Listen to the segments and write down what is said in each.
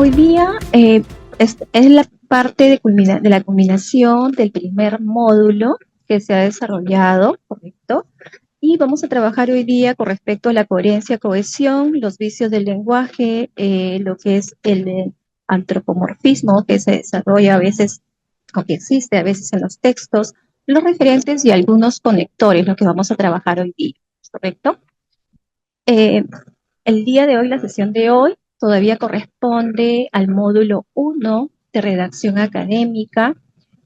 Hoy día es la parte de la culminación del primer módulo que se ha desarrollado, ¿correcto? Y vamos a trabajar hoy día con respecto a la coherencia, cohesión, los vicios del lenguaje, lo que es el antropomorfismo que se desarrolla a veces, o que existe a veces en los textos, los referentes y algunos conectores, lo que vamos a trabajar hoy día, ¿correcto? Eh, el día de hoy, la sesión de hoy, todavía corresponde al módulo 1 de redacción académica,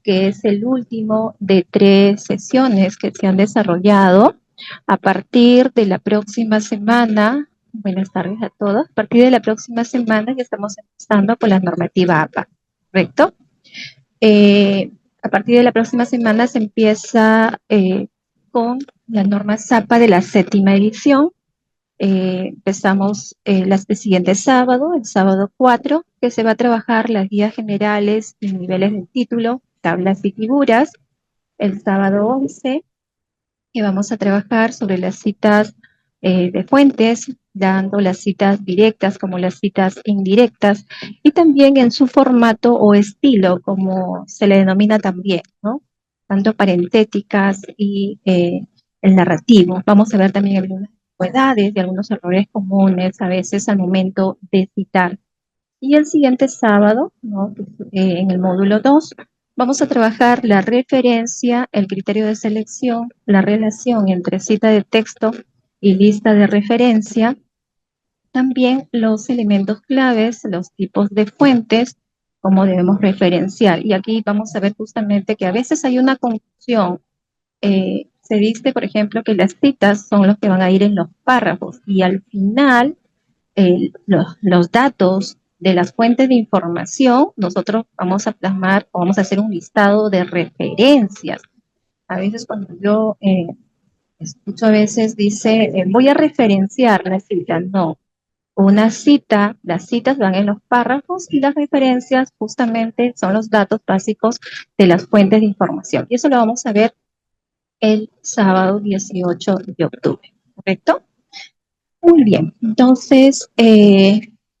que es el último de 3 sesiones que se han desarrollado. A partir de la próxima semana, buenas tardes a todos, a partir de la próxima semana ya estamos empezando con la normativa APA, ¿correcto? A partir de la próxima semana se empieza con la norma ZAPA de la 7ª edición. Empezamos el siguiente sábado, el sábado 4, que se va a trabajar las guías generales y niveles del título, tablas y figuras. El sábado 11, que vamos a trabajar sobre las citas de fuentes, dando las citas directas como las citas indirectas, y también en su formato o estilo, como se le denomina también, ¿no? Tanto parentéticas y el narrativo. Vamos a ver también algunas ambigüedades y algunos errores comunes a veces al momento de citar. Y el siguiente sábado, ¿no? En el módulo 2, vamos a trabajar la referencia, el criterio de selección, la relación entre cita de texto y lista de referencia, también los elementos claves, los tipos de fuentes, cómo debemos referenciar. Y aquí vamos a ver justamente que a veces hay una confusión. Se dice, por ejemplo, que las citas son los que van a ir en los párrafos y al final los datos de las fuentes de información, nosotros vamos a plasmar o vamos a hacer un listado de referencias. A veces cuando yo escucho a veces dice, voy a referenciar la cita. No, una cita, las citas van en los párrafos y las referencias justamente son los datos básicos de las fuentes de información. Y eso lo vamos a ver el sábado 18 de octubre, ¿correcto? Muy bien, entonces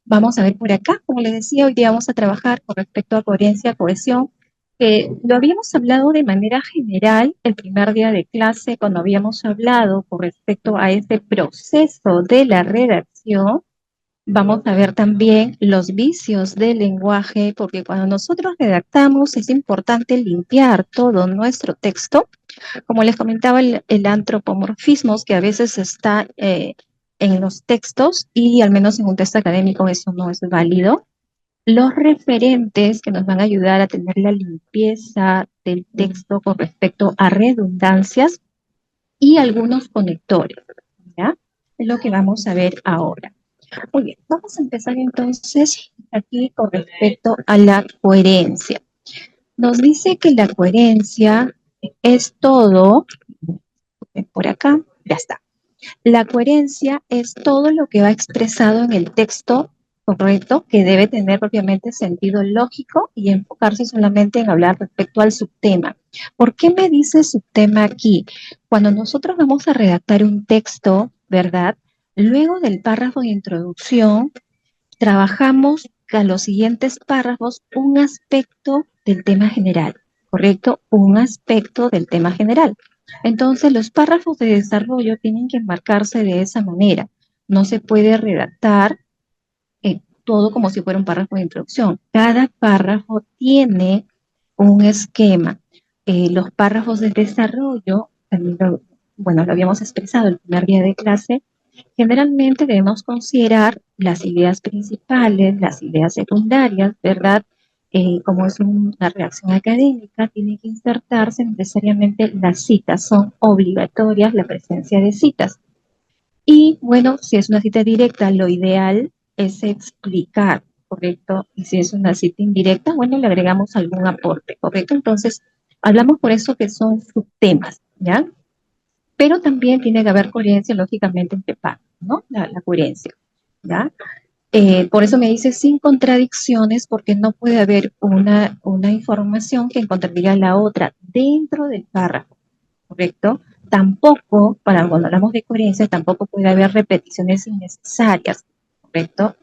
vamos a ver por acá, como les decía, hoy día vamos a trabajar con respecto a coherencia, cohesión. Lo habíamos hablado de manera general el primer día de clase, cuando habíamos hablado con respecto a este proceso de la redacción. Vamos a ver también los vicios del lenguaje, porque cuando nosotros redactamos es importante limpiar todo nuestro texto. Como les comentaba, el antropomorfismo que a veces está en los textos y al menos en un texto académico eso no es válido. Los referentes que nos van a ayudar a tener la limpieza del texto con respecto a redundancias y algunos conectores, ¿ya? Es lo que vamos a ver ahora. Muy bien, vamos a empezar entonces aquí con respecto a la coherencia. Nos dice que la coherencia es todo, por acá, ya está. La coherencia es todo lo que va expresado en el texto, correcto, que debe tener propiamente sentido lógico y enfocarse solamente en hablar respecto al subtema. ¿Por qué me dice subtema aquí? Cuando nosotros vamos a redactar un texto, ¿verdad? Luego del párrafo de introducción, trabajamos a los siguientes párrafos un aspecto del tema general, ¿correcto? Un aspecto del tema general. Entonces, los párrafos de desarrollo tienen que enmarcarse de esa manera. No se puede redactar todo como si fuera un párrafo de introducción. Cada párrafo tiene un esquema. Los párrafos de desarrollo, bueno, lo habíamos expresado el primer día de clase. Generalmente debemos considerar las ideas principales, las ideas secundarias, ¿verdad? Como es una redacción académica, tiene que insertarse necesariamente las citas, son obligatorias la presencia de citas. Y bueno, si es una cita directa, lo ideal es explicar, ¿correcto? Y si es una cita indirecta, bueno, le agregamos algún aporte, ¿correcto? Entonces, hablamos por eso que son subtemas, ¿ya? Pero también tiene que haber coherencia, lógicamente, entre partes, ¿no? La coherencia, ¿ya? Por eso me dice sin contradicciones, porque no puede haber una información que encontraría la otra dentro del párrafo, ¿correcto? Tampoco, cuando hablamos de coherencia, tampoco puede haber repeticiones innecesarias, ¿correcto?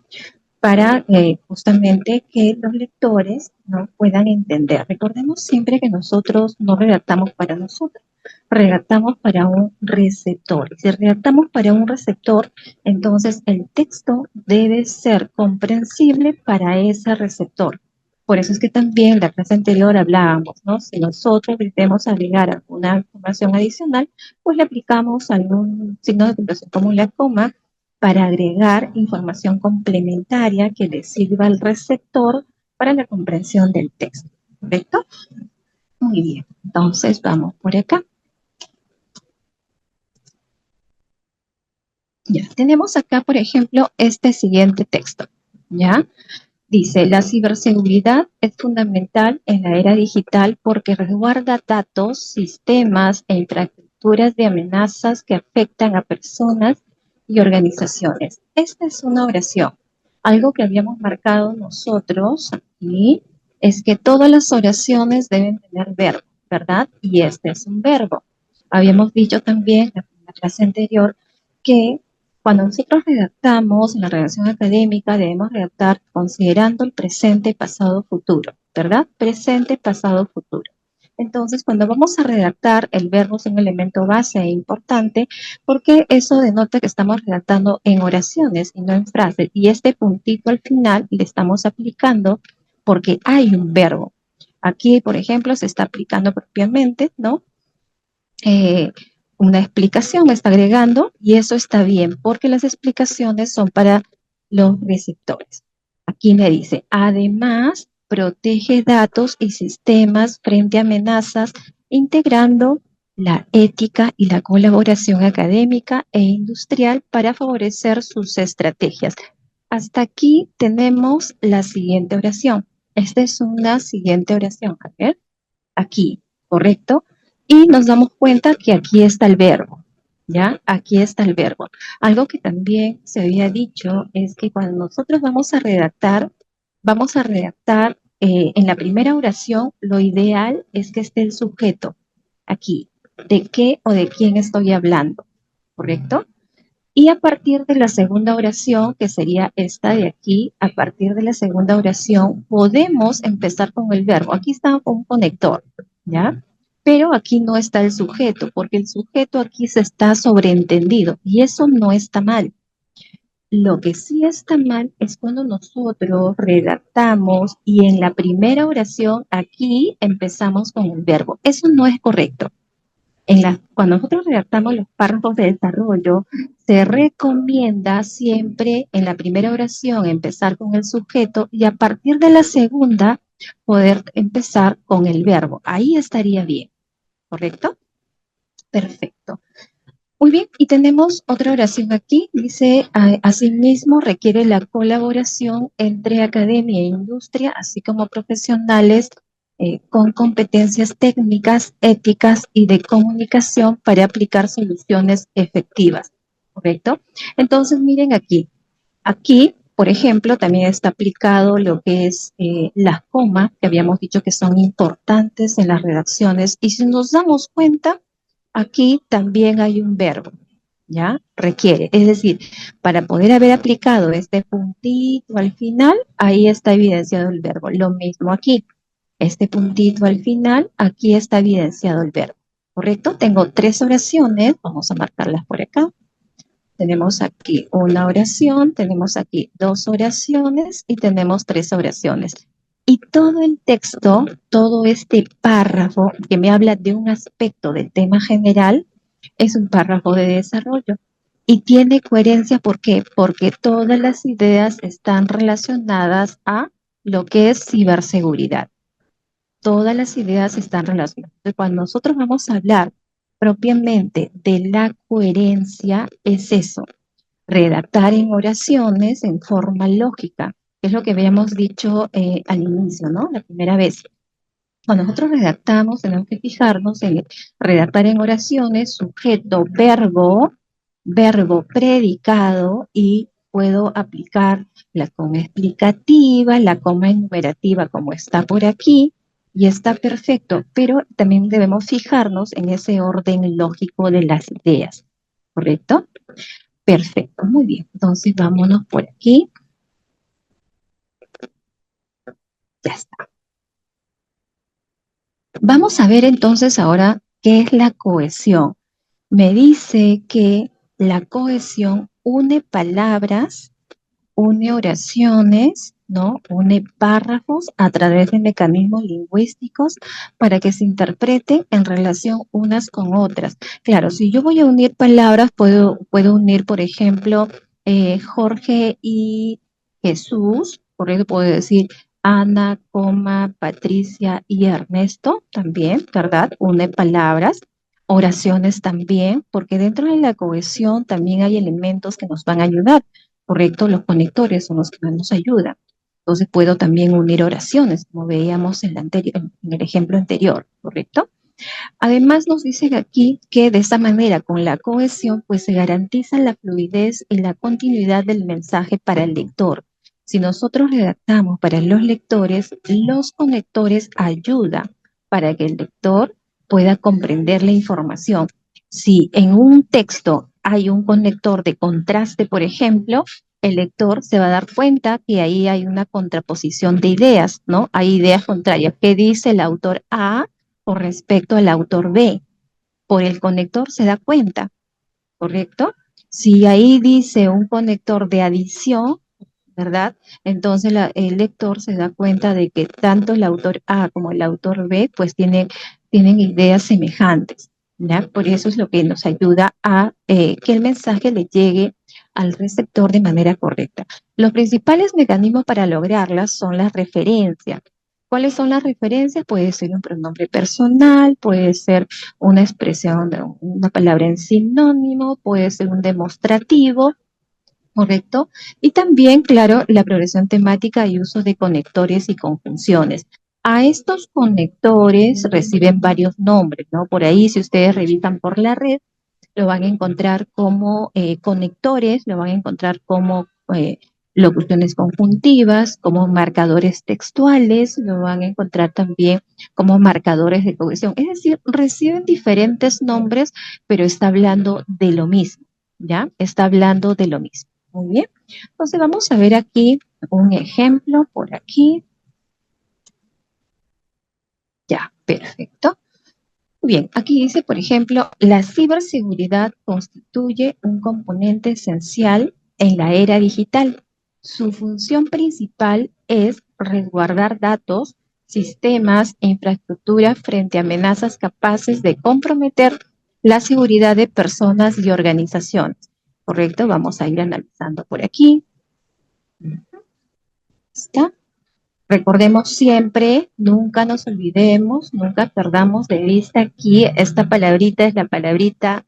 para justamente que los lectores no puedan entender. Recordemos siempre que nosotros no redactamos para nosotros, redactamos para un receptor. Si redactamos para un receptor, entonces el texto debe ser comprensible para ese receptor. Por eso es que también en la clase anterior hablábamos, ¿no? Si nosotros queremos agregar alguna información adicional, pues le aplicamos algún signo de puntuación como la coma, para agregar información complementaria que le sirva al receptor para la comprensión del texto. ¿Correcto? Muy bien. Entonces vamos por acá. Ya, tenemos acá, por ejemplo, este siguiente texto. ¿Ya? Dice, la ciberseguridad es fundamental en la era digital porque resguarda datos, sistemas e infraestructuras de amenazas que afectan a personas y organizaciones. Esta es una oración. Algo que habíamos marcado nosotros aquí es que todas las oraciones deben tener verbo, ¿verdad? Y este es un verbo. Habíamos dicho también en la clase anterior que cuando nosotros redactamos en la redacción académica, debemos redactar considerando el presente, pasado, futuro, ¿verdad? Presente, pasado, futuro. Entonces, cuando vamos a redactar, el verbo es un elemento base e importante porque eso denota que estamos redactando en oraciones y no en frases. Y este puntito al final le estamos aplicando porque hay un verbo. Aquí, por ejemplo, se está aplicando propiamente, ¿no? eh, una explicación, me está agregando, y eso está bien, porque las explicaciones son para los receptores. Aquí me dice, además, protege datos y sistemas frente a amenazas, integrando la ética y la colaboración académica e industrial para favorecer sus estrategias. Hasta aquí tenemos la siguiente oración. Esta es una siguiente oración. A ver, aquí, ¿correcto? Y nos damos cuenta que aquí está el verbo, ¿ya? Aquí está el verbo. Algo que también se había dicho es que cuando nosotros vamos a redactar en la primera oración, lo ideal es que esté el sujeto aquí. ¿De qué o de quién estoy hablando? ¿Correcto? Y a partir de la segunda oración, que sería esta de aquí, a partir de la segunda oración, podemos empezar con el verbo. Aquí está un conector, ¿ya? Pero aquí no está el sujeto, porque el sujeto aquí se está sobreentendido y eso no está mal. Lo que sí está mal es cuando nosotros redactamos y en la primera oración aquí empezamos con el verbo. Eso no es correcto. Cuando nosotros redactamos los párrafos de desarrollo, se recomienda siempre en la primera oración empezar con el sujeto y a partir de la segunda poder empezar con el verbo. Ahí estaría bien, ¿correcto? Perfecto. Muy bien, y tenemos otra oración aquí. Dice, asimismo requiere la colaboración entre academia e industria, así como profesionales con competencias técnicas, éticas y de comunicación para aplicar soluciones efectivas. ¿Correcto? Entonces, miren aquí. Aquí, por ejemplo, también está aplicado lo que es las comas, que habíamos dicho que son importantes en las redacciones. Y si nos damos cuenta, aquí también hay un verbo, ¿ya? Requiere. Es decir, para poder haber aplicado este puntito al final, ahí está evidenciado el verbo. Lo mismo aquí. Este puntito al final, aquí está evidenciado el verbo. ¿Correcto? Tengo tres oraciones. Vamos a marcarlas por acá. Tenemos aquí una oración, tenemos aquí dos oraciones y tenemos tres oraciones. Y todo el texto, todo este párrafo que me habla de un aspecto del tema general, es un párrafo de desarrollo. Y tiene coherencia, ¿por qué? Porque todas las ideas están relacionadas a lo que es ciberseguridad. Todas las ideas están relacionadas. Entonces, cuando nosotros vamos a hablar propiamente de la coherencia, es eso, redactar en oraciones en forma lógica, que es lo que habíamos dicho al inicio, ¿no? La primera vez. Cuando nosotros redactamos, tenemos que fijarnos en redactar en oraciones, sujeto, verbo, verbo, predicado, y puedo aplicar la coma explicativa, la coma enumerativa como está por aquí, y está perfecto, pero también debemos fijarnos en ese orden lógico de las ideas, ¿correcto? Perfecto, muy bien. Entonces vámonos por aquí. Ya está. Vamos a ver entonces ahora qué es la cohesión. Me dice que la cohesión une palabras, une oraciones, ¿no? Une párrafos a través de mecanismos lingüísticos para que se interpreten en relación unas con otras. Claro, si yo voy a unir palabras, puedo unir, por ejemplo, Jorge y Jesús, por eso puedo decir Ana, Patricia y Ernesto también, ¿verdad? Une palabras. Oraciones también, porque dentro de la cohesión también hay elementos que nos van a ayudar. ¿Correcto? Los conectores son los que más nos ayudan. Entonces puedo también unir oraciones, como veíamos en el ejemplo anterior, ¿correcto? Además nos dicen aquí que de esta manera, con la cohesión, pues se garantiza la fluidez y la continuidad del mensaje para el lector. Si nosotros redactamos para los lectores, los conectores ayudan para que el lector pueda comprender la información. Si en un texto hay un conector de contraste, por ejemplo, el lector se va a dar cuenta que ahí hay una contraposición de ideas, ¿no? Hay ideas contrarias. ¿Qué dice el autor A con respecto al autor B? Por el conector se da cuenta, ¿correcto? Si ahí dice un conector de adición, ¿verdad? Entonces el lector se da cuenta de que tanto el autor A como el autor B pues tienen ideas semejantes, ¿ya? Por eso es lo que nos ayuda a que el mensaje le llegue al receptor de manera correcta. Los principales mecanismos para lograrlas son las referencias. ¿Cuáles son las referencias? Puede ser un pronombre personal, puede ser una expresión, una palabra en sinónimo, puede ser un demostrativo, ¿correcto? Y también, claro, la progresión temática y uso de conectores y conjunciones. A estos conectores reciben varios nombres, ¿no? Por ahí, si ustedes revisan por la red, lo van a encontrar como conectores, lo van a encontrar como locuciones conjuntivas, como marcadores textuales, lo van a encontrar también como marcadores de cohesión. Es decir, reciben diferentes nombres, pero está hablando de lo mismo, ¿ya? Está hablando de lo mismo. Muy bien. Entonces vamos a ver aquí un ejemplo por aquí. Ya, perfecto. Bien, aquí dice, por ejemplo, la ciberseguridad constituye un componente esencial en la era digital. Su función principal es resguardar datos, sistemas e infraestructura frente a amenazas capaces de comprometer la seguridad de personas y organizaciones. ¿Correcto? Vamos a ir analizando por aquí. ¿Está? Recordemos siempre, nunca nos olvidemos, nunca perdamos de vista aquí, esta palabrita es la palabrita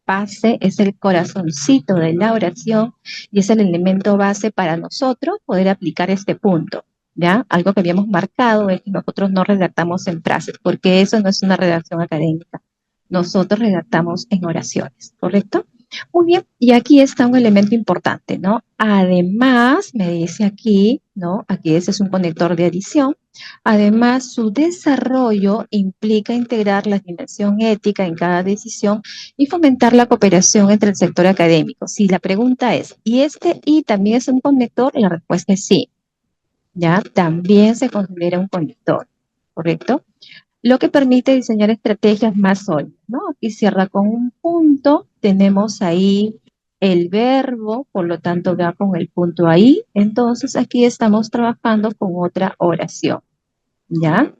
base, es el corazoncito de la oración y es el elemento base para nosotros poder aplicar este punto, ¿ya? Algo que habíamos marcado es que nosotros no redactamos en frases, porque eso no es una redacción académica. Nosotros redactamos en oraciones, ¿correcto? Muy bien, y aquí está un elemento importante, ¿no? Además, me dice aquí, ¿no? Aquí ese es un conector de adición. Además, su desarrollo implica integrar la dimensión ética en cada decisión y fomentar la cooperación entre el sector académico. Si la pregunta es, ¿y este I también es un conector? La respuesta es sí, ¿ya? También se considera un conector, ¿correcto? Lo que permite diseñar estrategias más sólidas, ¿no? Aquí cierra con un punto, tenemos ahí el verbo, por lo tanto va con el punto ahí, entonces aquí estamos trabajando con otra oración, ¿ya?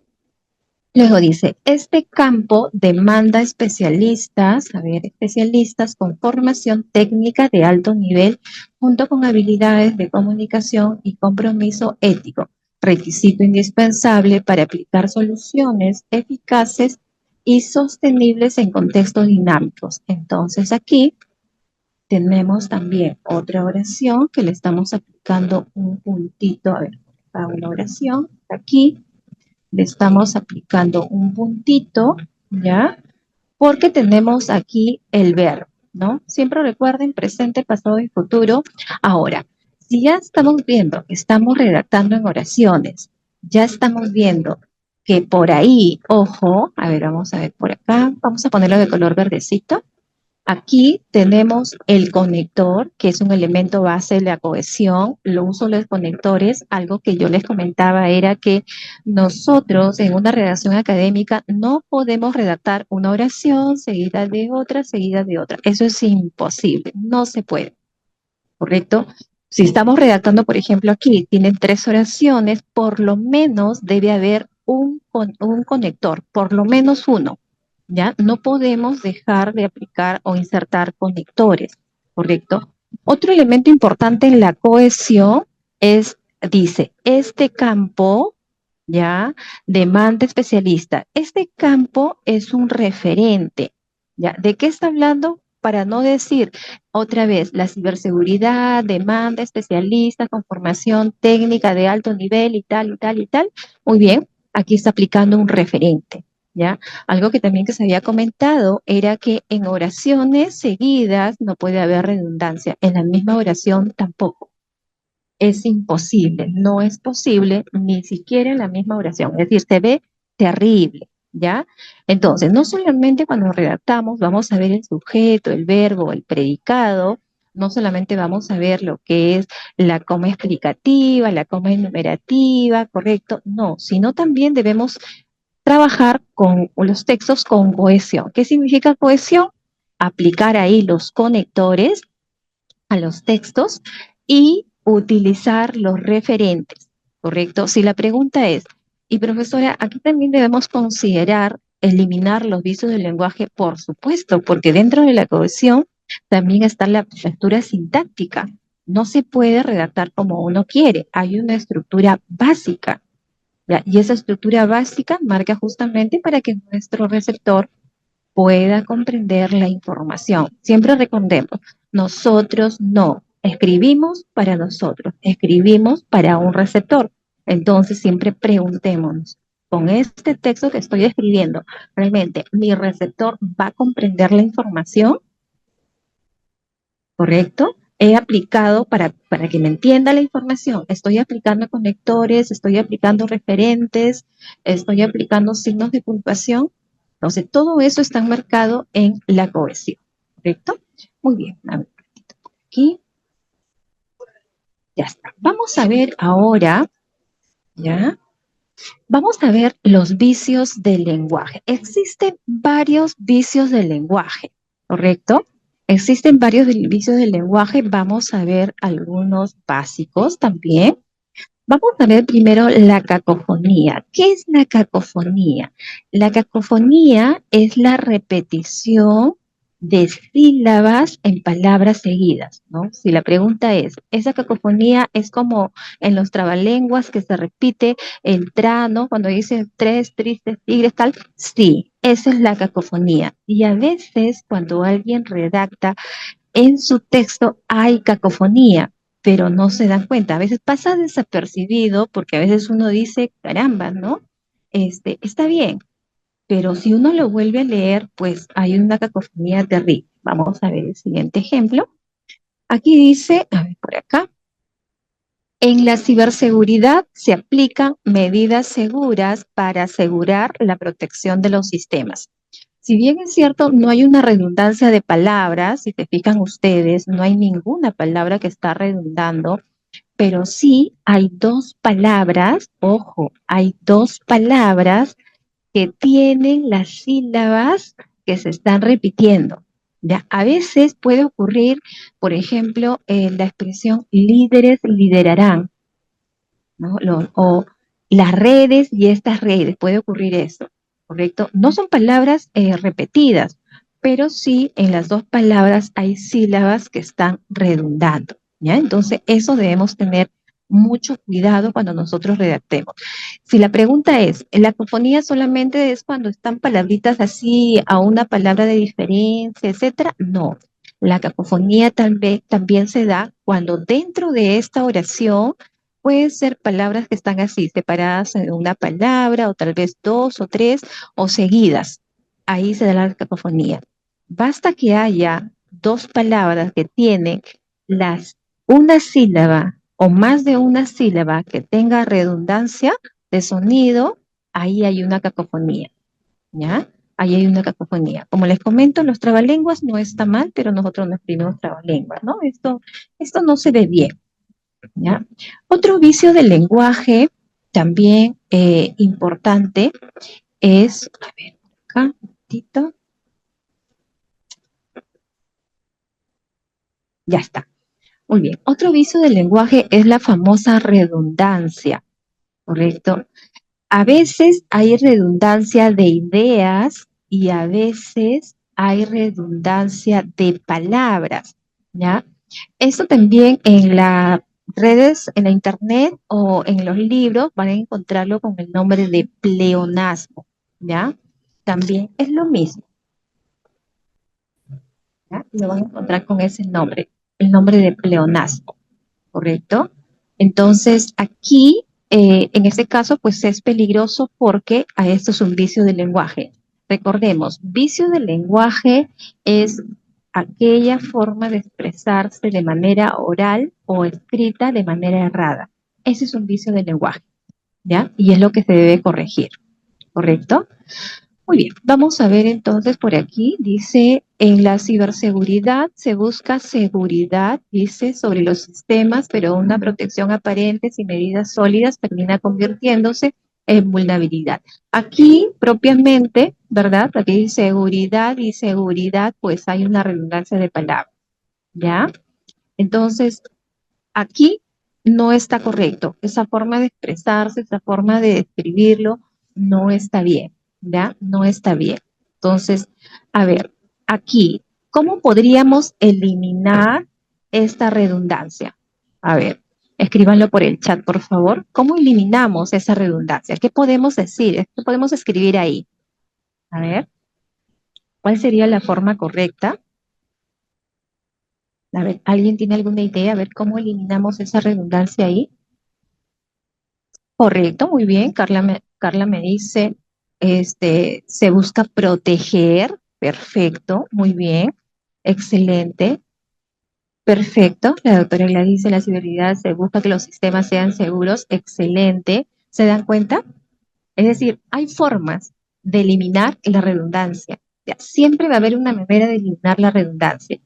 Luego dice, este campo demanda especialistas, a ver, especialistas con formación técnica de alto nivel, junto con habilidades de comunicación y compromiso ético, requisito indispensable para aplicar soluciones eficaces y sostenibles en contextos dinámicos. Entonces aquí tenemos también otra oración que le estamos aplicando un puntito, a ver, a una oración, aquí le estamos aplicando un puntito, ¿ya? Porque tenemos aquí el verbo, ¿no? Siempre recuerden presente, pasado y futuro. Ahora, si ya estamos viendo que estamos redactando en oraciones, ya estamos viendo que por ahí, ojo, a ver, vamos a ver por acá, vamos a ponerlo de color verdecito, Aquí tenemos el conector, que es un elemento base de la cohesión. Lo uso los conectores. Algo que yo les comentaba era que nosotros en una redacción académica no podemos redactar una oración seguida de otra, seguida de otra. Eso es imposible, no se puede. ¿Correcto? Si estamos redactando, por ejemplo, aquí, tienen 3 oraciones, por lo menos debe haber un conector, por lo menos uno, ¿ya? No podemos dejar de aplicar o insertar conectores, ¿correcto? Otro elemento importante en la cohesión es, dice, este campo, ¿ya? Demanda especialista. Este campo es un referente, ¿ya? ¿De qué está hablando? Para no decir otra vez, la ciberseguridad demanda especialistas con formación técnica de alto nivel y tal, y tal, y tal. Muy bien, aquí está aplicando un referente, ¿ya? Algo que también que se había comentado era que en oraciones seguidas no puede haber redundancia, en la misma oración tampoco. Es imposible, no es posible ni siquiera en la misma oración. Es decir, se ve terrible, ¿ya? Entonces, no solamente cuando redactamos vamos a ver el sujeto, el verbo, el predicado, no solamente vamos a ver lo que es la coma explicativa, la coma enumerativa, correcto, no, sino también debemos trabajar con los textos con cohesión. ¿Qué significa cohesión? Aplicar ahí los conectores a los textos y utilizar los referentes, ¿correcto? Si la pregunta es, y profesora, aquí también debemos considerar eliminar los vicios del lenguaje, por supuesto, porque dentro de la cohesión también está la estructura sintáctica. No se puede redactar como uno quiere, hay una estructura básica, ¿ya? Y esa estructura básica marca justamente para que nuestro receptor pueda comprender la información. Siempre recordemos, nosotros no escribimos para nosotros, escribimos para un receptor. Entonces siempre preguntémonos, con este texto que estoy escribiendo, ¿realmente mi receptor va a comprender la información? ¿Correcto? He aplicado para que me entienda la información. Estoy aplicando conectores, estoy aplicando referentes, estoy aplicando signos de puntuación. Entonces, todo eso está enmarcado en la cohesión. ¿Correcto? Muy bien. A ver, aquí. Ya está. Vamos a ver ahora, ¿ya? Vamos a ver los vicios del lenguaje. Existen varios vicios del lenguaje, ¿correcto? Existen varios vicios del lenguaje. Vamos a ver algunos básicos también. Vamos a ver primero la cacofonía. ¿Qué es la cacofonía? La cacofonía es la repetición de sílabas en palabras seguidas, ¿no? Si la pregunta es, ¿esa cacofonía es como en los trabalenguas que se repite el tra, ¿no? Cuando dicen tres, tristes, tigres, tal. Sí, esa es la cacofonía. Y a veces cuando alguien redacta en su texto hay cacofonía, pero no se dan cuenta. A veces pasa desapercibido porque a veces uno dice, caramba, ¿no? Está bien, pero si uno lo vuelve a leer, pues hay una cacofonía terrible. Vamos a ver el siguiente ejemplo. Aquí dice, a ver por acá, en la ciberseguridad se aplican medidas seguras para asegurar la protección de los sistemas. Si bien es cierto, no hay una redundancia de palabras, si te fijan ustedes, no hay ninguna palabra que está redundando, pero sí hay 2 palabras, ojo, hay 2 palabras que tienen las sílabas que se están repitiendo. ¿Ya? A veces puede ocurrir, por ejemplo, la expresión líderes liderarán, ¿no? O las redes y estas redes, puede ocurrir eso, ¿correcto? No son palabras repetidas, pero sí en las 2 palabras hay sílabas que están redundando, ¿ya? Entonces, eso debemos tener mucho cuidado cuando nosotros redactemos. Si la pregunta es, ¿la cacofonía solamente es cuando están palabritas así a una palabra de diferencia, etcétera? No. La cacofonía también se da cuando dentro de esta oración pueden ser palabras que están así, separadas en una palabra, o tal vez 2 o 3, o seguidas. Ahí se da la cacofonía. Basta que haya 2 palabras que tienen una sílaba o más de una sílaba que tenga redundancia de sonido, ahí hay una cacofonía, ¿ya? ahí hay una cacofonía. Como les comento, los trabalenguas no está mal, pero nosotros no escribimos trabalenguas, ¿no? Esto no se ve bien, ¿ya? Otro vicio del lenguaje también importante es, a ver, acá, un momentito, ya está. Muy bien. Otro vicio del lenguaje es la famosa redundancia, ¿correcto? A veces hay redundancia de ideas y a veces hay redundancia de palabras, ¿ya? Esto también en las redes, en la internet o en los libros van a encontrarlo con el nombre de pleonasmo, ¿ya? También es lo mismo, ¿ya? Lo van a encontrar con ese nombre, el nombre de pleonasmo. ¿Correcto? Entonces, aquí, en este caso, pues es peligroso porque a esto es un vicio del lenguaje. Recordemos, vicio del lenguaje es aquella forma de expresarse de manera oral o escrita de manera errada. Ese es un vicio del lenguaje, ¿ya? Y es lo que se debe corregir, ¿correcto? Muy bien, vamos a ver entonces por aquí, dice, en la ciberseguridad se busca seguridad, dice, sobre los sistemas, pero una protección aparente sin medidas sólidas termina convirtiéndose en vulnerabilidad. Aquí propiamente, ¿verdad? Aquí dice seguridad y seguridad, pues hay una redundancia de palabras, ¿ya? Entonces, aquí no está correcto. Esa forma de expresarse, esa forma de describirlo, no está bien, ¿ya? No está bien. Entonces, a ver, aquí, ¿cómo podríamos eliminar esta redundancia? A ver, escríbanlo por el chat, por favor. ¿Cómo eliminamos esa redundancia? ¿Qué podemos decir? ¿Qué podemos escribir ahí? A ver, ¿cuál sería la forma correcta? A ver, ¿alguien tiene alguna idea? A ver, ¿cómo eliminamos esa redundancia ahí? Correcto, muy bien. Carla me dice, se busca proteger. Perfecto, muy bien. Excelente. Perfecto. La doctora Gladys dice, la ciberseguridad se busca que los sistemas sean seguros. Excelente. ¿Se dan cuenta? Es decir, hay formas de eliminar la redundancia. Ya, siempre va a haber una manera de eliminar la redundancia,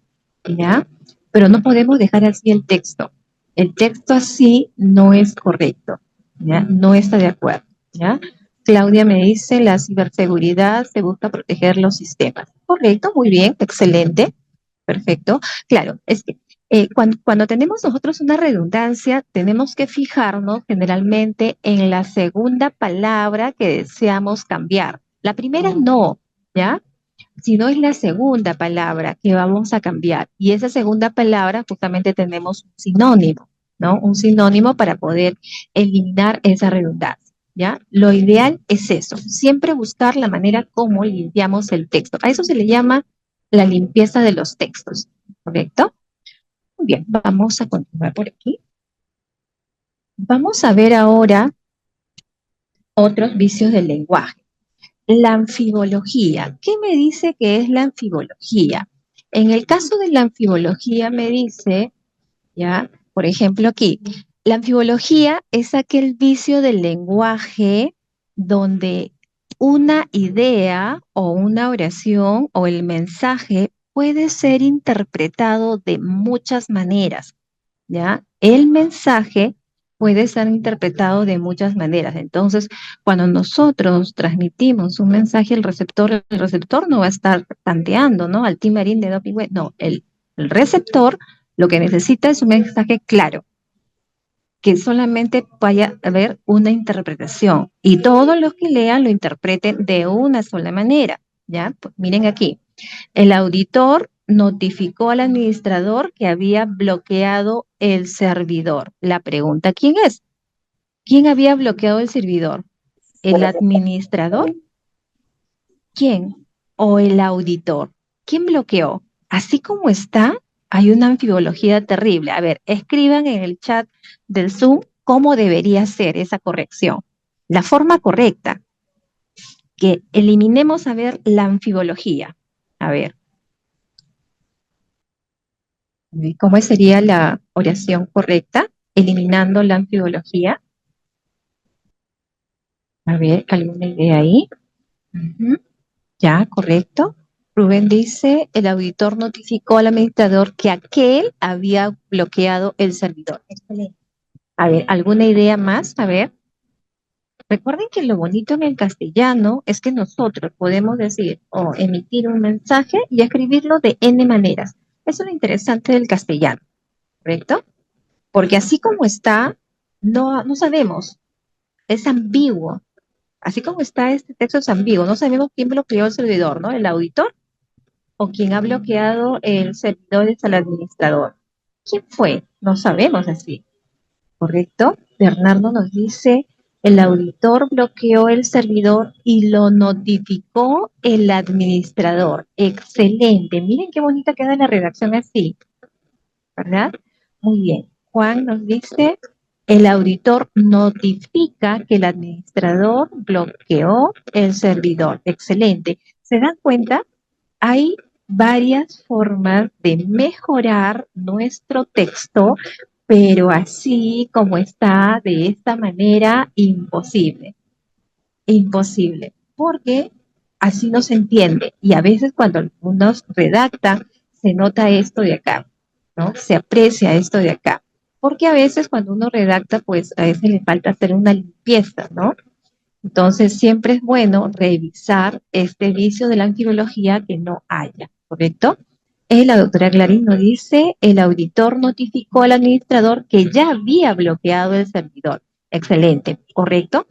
¿ya? Pero no podemos dejar así el texto. El texto así no es correcto, ¿ya? No está de acuerdo, ¿ya? Claudia me dice, la ciberseguridad se busca proteger los sistemas. Correcto, muy bien, excelente, perfecto. Claro, es que cuando tenemos nosotros una redundancia, tenemos que fijarnos generalmente en la segunda palabra que deseamos cambiar. La primera no, ¿ya? Sino es la segunda palabra que vamos a cambiar. Y esa segunda palabra justamente tenemos un sinónimo, ¿no? Un sinónimo para poder eliminar esa redundancia, ¿ya? Lo ideal es eso, siempre buscar la manera como limpiamos el texto. A eso se le llama la limpieza de los textos, ¿correcto? Muy bien, vamos a continuar por aquí. Vamos a ver ahora otros vicios del lenguaje. La anfibología. ¿Qué me dice que es la anfibología? En el caso de la anfibología me dice, ya, por ejemplo aquí, la anfibología es aquel vicio del lenguaje donde una idea o una oración o el mensaje puede ser interpretado de muchas maneras. ¿Ya? El mensaje puede ser interpretado de muchas maneras. Entonces, cuando nosotros transmitimos un mensaje el receptor no va a estar tanteando, ¿no? Al timarín de doping, no, el receptor lo que necesita es un mensaje claro, que solamente vaya a haber una interpretación y todos los que lean lo interpreten de una sola manera, ¿ya? Pues miren aquí. El auditor notificó al administrador que había bloqueado el servidor. La pregunta, ¿quién es? ¿Quién había bloqueado el servidor? ¿El administrador? ¿Quién? ¿O el auditor? ¿Quién bloqueó? Así como está, hay una anfibología terrible. A ver, escriban en el chat del Zoom cómo debería ser esa corrección. La forma correcta, que eliminemos a ver la anfibología. A ver. ¿Cómo sería la oración correcta? Eliminando la anfibología. A ver, ¿alguna idea ahí? Ujú. Ya, correcto. Rubén dice, el auditor notificó al administrador que aquel había bloqueado el servidor. Excelente. A ver, ¿alguna idea más? A ver. Recuerden que lo bonito en el castellano es que nosotros podemos decir o emitir un mensaje y escribirlo de N maneras. Eso es lo interesante del castellano, ¿correcto? Porque así como está, no sabemos, es ambiguo. Así como está este texto es ambiguo, no sabemos quién bloqueó el servidor, ¿no? El auditor o quién ha bloqueado el servidor es el administrador. ¿Quién fue? No sabemos así. ¿Correcto? Bernardo nos dice, el auditor bloqueó el servidor y lo notificó el administrador. Excelente. Miren qué bonita queda la redacción así, ¿verdad? Muy bien. Juan nos dice, el auditor notifica que el administrador bloqueó el servidor. Excelente. ¿Se dan cuenta? Hay varias formas de mejorar nuestro texto, pero así como está, de esta manera, imposible. Imposible, porque así no se entiende. Y a veces cuando algunos redactan, se nota esto de acá, ¿no? Se aprecia esto de acá. Porque a veces cuando uno redacta, pues a veces le falta hacer una limpieza, ¿no? Entonces, siempre es bueno revisar este vicio de la antibiología que no haya, ¿correcto? La doctora Clarín nos dice, el auditor notificó al administrador que ya había bloqueado el servidor. Excelente, ¿correcto?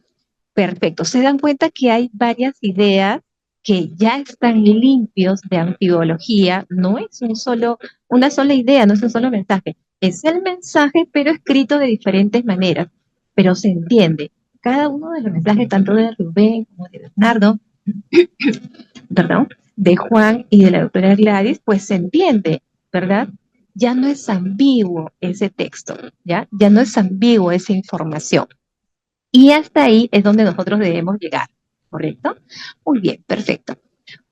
Perfecto. Se dan cuenta que hay varias ideas que ya están limpios de antibiología. No es una sola idea, no es un solo mensaje. Es el mensaje, pero escrito de diferentes maneras. Pero se entiende. Cada uno de los mensajes, tanto de Rubén como de Bernardo, perdón, de Juan y de la doctora Gladys, pues se entiende, ¿verdad? Ya no es ambiguo ese texto, ¿ya? Ya no es ambiguo esa información. Y hasta ahí es donde nosotros debemos llegar, ¿correcto? Muy bien, perfecto.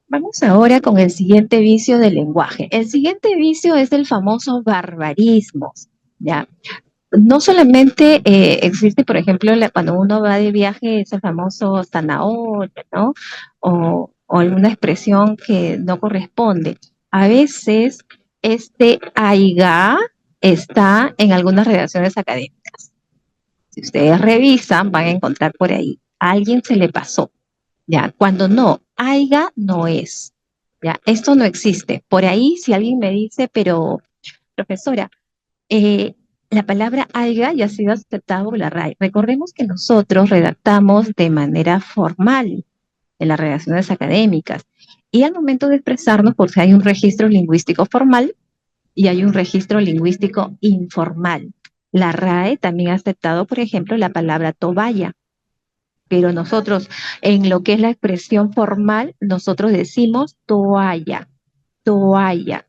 Vamos ahora con el siguiente vicio del lenguaje. El siguiente vicio es el famoso barbarismos, ¿ya? No solamente existe, por ejemplo, cuando uno va de viaje, es el famoso zanahoria, ¿no? O alguna expresión que no corresponde. A veces este aiga está en algunas redacciones académicas. Si ustedes revisan, van a encontrar por ahí, a alguien se le pasó, ¿ya? Cuando no, aiga no es, ¿ya? Esto no existe. Por ahí, si alguien me dice, pero, profesora, eh, la palabra aiga ya ha sido aceptada por la RAE. Recordemos que nosotros redactamos de manera formal en las redacciones académicas y al momento de expresarnos, porque hay un registro lingüístico formal y hay un registro lingüístico informal. La RAE también ha aceptado, por ejemplo, la palabra toalla, pero nosotros en lo que es la expresión formal, nosotros decimos toalla, toalla.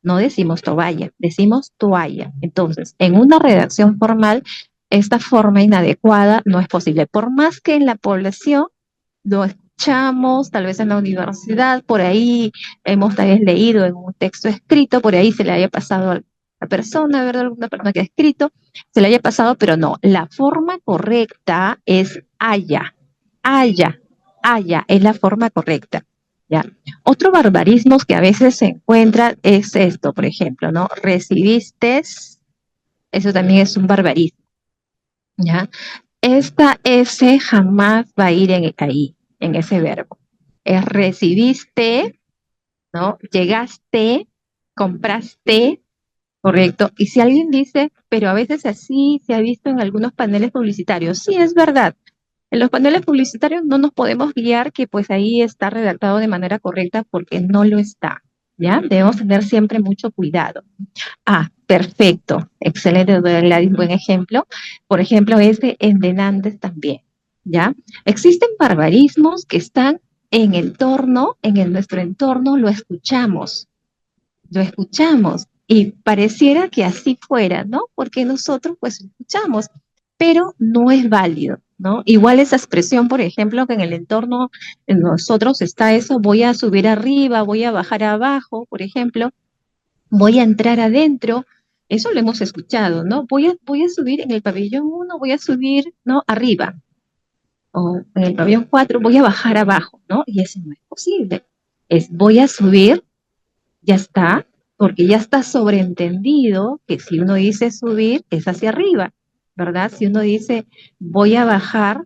No decimos toalla, decimos toalla. Entonces, en una redacción formal, esta forma inadecuada no es posible. Por más que en la población lo escuchamos, tal vez en la universidad, por ahí hemos tal vez leído en un texto escrito, por ahí se le haya pasado a la persona, ¿verdad? Alguna persona que ha escrito, se le haya pasado, pero no. La forma correcta es haya, haya, haya, es la forma correcta. ¿Ya? Otro barbarismo que a veces se encuentra es esto, por ejemplo, ¿no? Recibiste, eso también es un barbarismo, ¿ya? Esta S jamás va a ir ahí, en ese verbo. Es recibiste, ¿no? Llegaste, compraste, correcto. Y si alguien dice, pero a veces así se ha visto en algunos paneles publicitarios, sí es verdad. En los paneles publicitarios no nos podemos guiar que pues ahí está redactado de manera correcta porque no lo está, ¿ya? Debemos tener siempre mucho cuidado. Ah, perfecto. Excelente, doctora Gladys, buen ejemplo. Por ejemplo, ese endenantes también, ¿ya? Existen barbarismos que están en el entorno, nuestro entorno, lo escuchamos y pareciera que así fuera, ¿no? Porque nosotros pues lo escuchamos, pero no es válido, ¿no? Igual esa expresión, por ejemplo, que en el entorno en nosotros está eso, voy a subir arriba, voy a bajar abajo, por ejemplo, voy a entrar adentro, eso lo hemos escuchado, ¿no? Voy a subir en el pabellón 1, voy a subir, ¿no? Arriba. o en el pabellón 4 voy a bajar abajo, ¿no? Y eso no es posible. Es voy a subir, ya está, porque ya está sobreentendido que si uno dice subir es hacia arriba, ¿verdad? Si uno dice voy a bajar,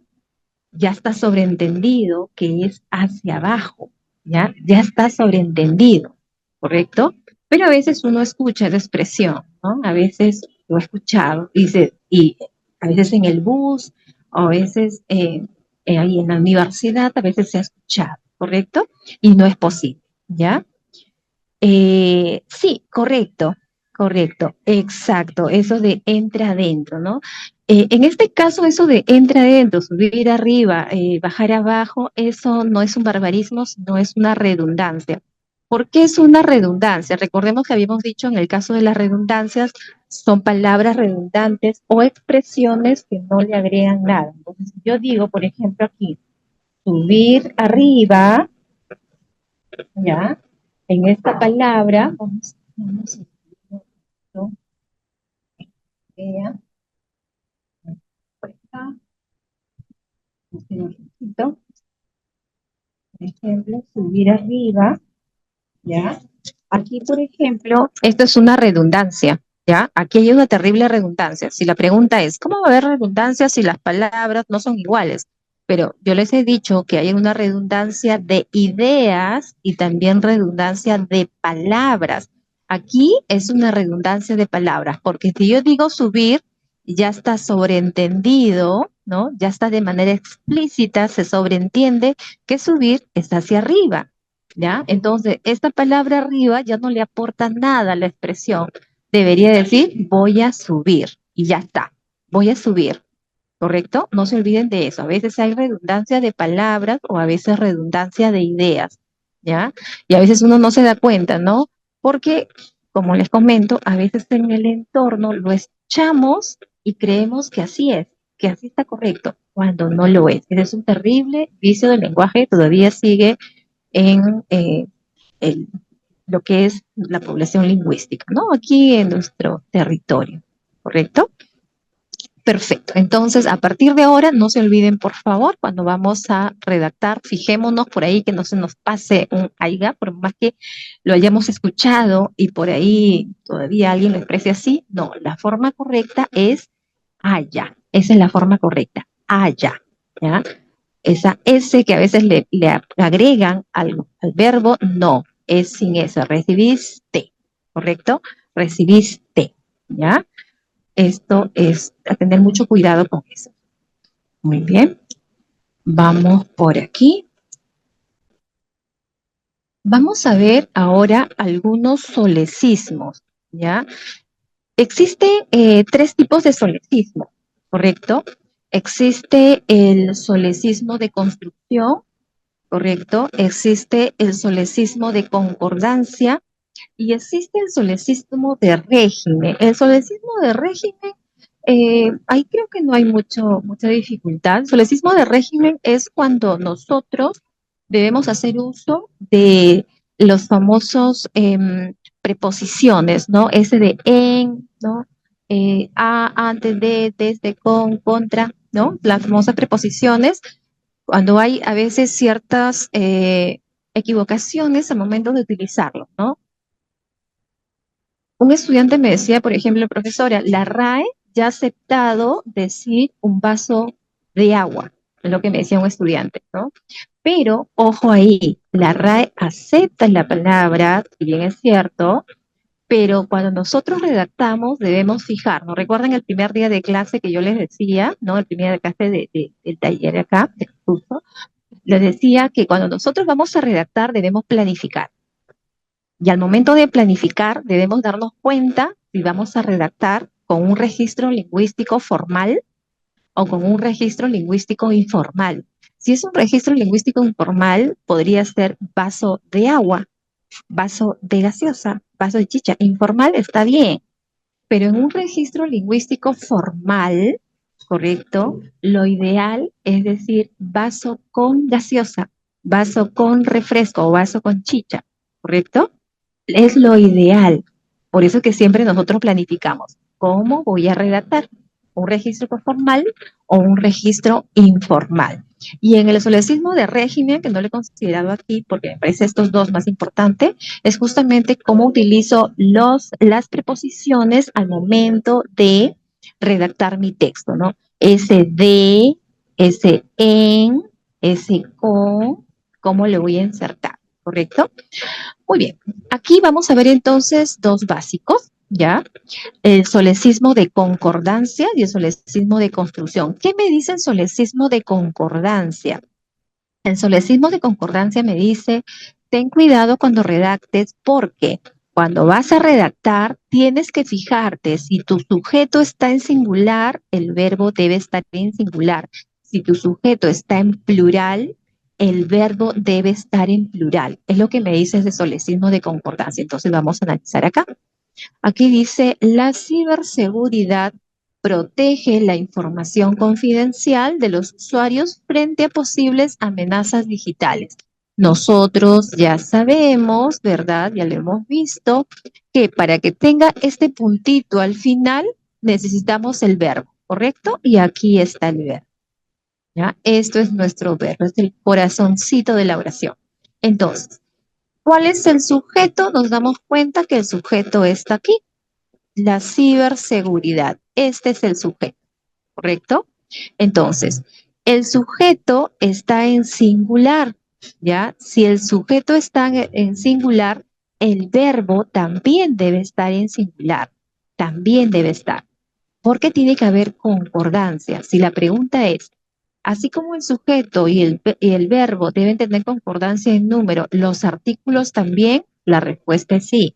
ya está sobreentendido que es hacia abajo, ¿ya? Ya está sobreentendido, ¿correcto? Pero a veces uno escucha la expresión, ¿no? A veces lo he escuchado, dice, y a veces en el bus, o a veces ahí en la universidad, a veces se ha escuchado, ¿correcto? Y no es posible, ¿ya? Sí, correcto, correcto, exacto, eso de entra adentro, ¿no? En este caso, eso de entra adentro, subir arriba, bajar abajo, eso no es un barbarismo, sino es una redundancia. ¿Por qué es una redundancia? Recordemos que habíamos dicho en el caso de las redundancias, son palabras redundantes o expresiones que no le agregan nada. Entonces, yo digo, por ejemplo, aquí, subir arriba, ¿ya? En esta palabra, vamos a vea, por acá, por ejemplo, subir arriba, ¿ya? Aquí, por ejemplo, esto es una redundancia, ¿ya? Aquí hay una terrible redundancia. Si la pregunta es, ¿cómo va a haber redundancia si las palabras no son iguales? Pero yo les he dicho que hay una redundancia de ideas y también redundancia de palabras. Aquí es una redundancia de palabras, porque si yo digo subir, ya está sobreentendido, ¿no? Ya está de manera explícita, se sobreentiende que subir es hacia arriba. ¿Ya? Entonces, esta palabra arriba ya no le aporta nada a la expresión. Debería decir, voy a subir y ya está, voy a subir, ¿correcto? No se olviden de eso. A veces hay redundancia de palabras o a veces redundancia de ideas, ¿ya? Y a veces uno no se da cuenta, ¿no? Porque, como les comento, a veces en el entorno lo escuchamos y creemos que así está correcto, cuando no lo es. Ese es un terrible vicio del lenguaje que todavía sigue en el- lo que es la población lingüística, ¿no? Aquí en nuestro territorio, ¿correcto? Perfecto. Entonces, a partir de ahora, no se olviden, por favor, cuando vamos a redactar, fijémonos por ahí que no se nos pase un aiga, por más que lo hayamos escuchado y por ahí todavía alguien lo exprese así. No, la forma correcta es haya. Esa es la forma correcta, haya. ¿Ya? Esa S que a veces le agregan al verbo, no, es sin eso, recibiste, ¿correcto? Recibiste, ¿ya? Esto es a tener mucho cuidado con eso. Muy bien, vamos por aquí. Vamos a ver ahora algunos solecismos, ¿ya? Existen tres tipos de solecismo, ¿correcto? Existe el solecismo de construcción, ¿correcto? Existe el solecismo de concordancia y existe el solecismo de régimen. El solecismo de régimen, ahí creo que no hay mucha dificultad. El solecismo de régimen es cuando nosotros debemos hacer uso de los famosos preposiciones, ¿no? Ese de en, ¿no? A, antes de, desde, con, contra, ¿no? Las famosas preposiciones cuando hay a veces ciertas equivocaciones al momento de utilizarlo, ¿no? Un estudiante me decía, por ejemplo, profesora, la RAE ya ha aceptado decir un vaso de agua, es lo que me decía un estudiante, ¿no? Pero, ojo ahí, la RAE acepta la palabra, si bien es cierto, pero cuando nosotros redactamos debemos fijarnos. Recuerden el primer día de clase que yo les decía, ¿no? El primer día de clase del taller acá, del curso, les decía que cuando nosotros vamos a redactar debemos planificar. Y al momento de planificar debemos darnos cuenta si vamos a redactar con un registro lingüístico formal o con un registro lingüístico informal. Si es un registro lingüístico informal, podría ser vaso de agua, vaso de gaseosa, vaso de chicha. Informal está bien, pero en un registro lingüístico formal, ¿correcto? Lo ideal es decir vaso con gaseosa, vaso con refresco o vaso con chicha, ¿correcto? Es lo ideal. Por eso que siempre nosotros planificamos cómo voy a redactar un registro formal o un registro informal. Y en el solecismo de régimen, que no lo he considerado aquí porque me parece estos dos más importantes, es justamente cómo utilizo las preposiciones al momento de redactar mi texto, ¿no? Ese de, ese en, ese con, cómo le voy a insertar, ¿correcto? Muy bien. Aquí vamos a ver entonces dos básicos, ¿ya? El solecismo de concordancia y el solecismo de construcción. ¿Qué me dice el solecismo de concordancia? El solecismo de concordancia me dice, ten cuidado cuando redactes porque cuando vas a redactar tienes que fijarte si tu sujeto está en singular, el verbo debe estar en singular. Si tu sujeto está en plural, el verbo debe estar en plural. Es lo que me dice ese solecismo de concordancia. Entonces vamos a analizar acá. Aquí dice, la ciberseguridad protege la información confidencial de los usuarios frente a posibles amenazas digitales. Nosotros ya sabemos, ¿verdad? Ya lo hemos visto, que para que tenga este puntito al final necesitamos el verbo, ¿correcto? Y aquí está el verbo, ¿ya? Esto es nuestro verbo, es el corazoncito de la oración. Entonces, ¿cuál es el sujeto? Nos damos cuenta que el sujeto está aquí, la ciberseguridad. Este es el sujeto, ¿correcto? Entonces, el sujeto está en singular, ¿ya? Si el sujeto está en singular, el verbo también debe estar en singular, también debe estar, porque tiene que haber concordancia. Si la pregunta es, así como el sujeto y el verbo deben tener concordancia en número, ¿los artículos también? La respuesta es sí.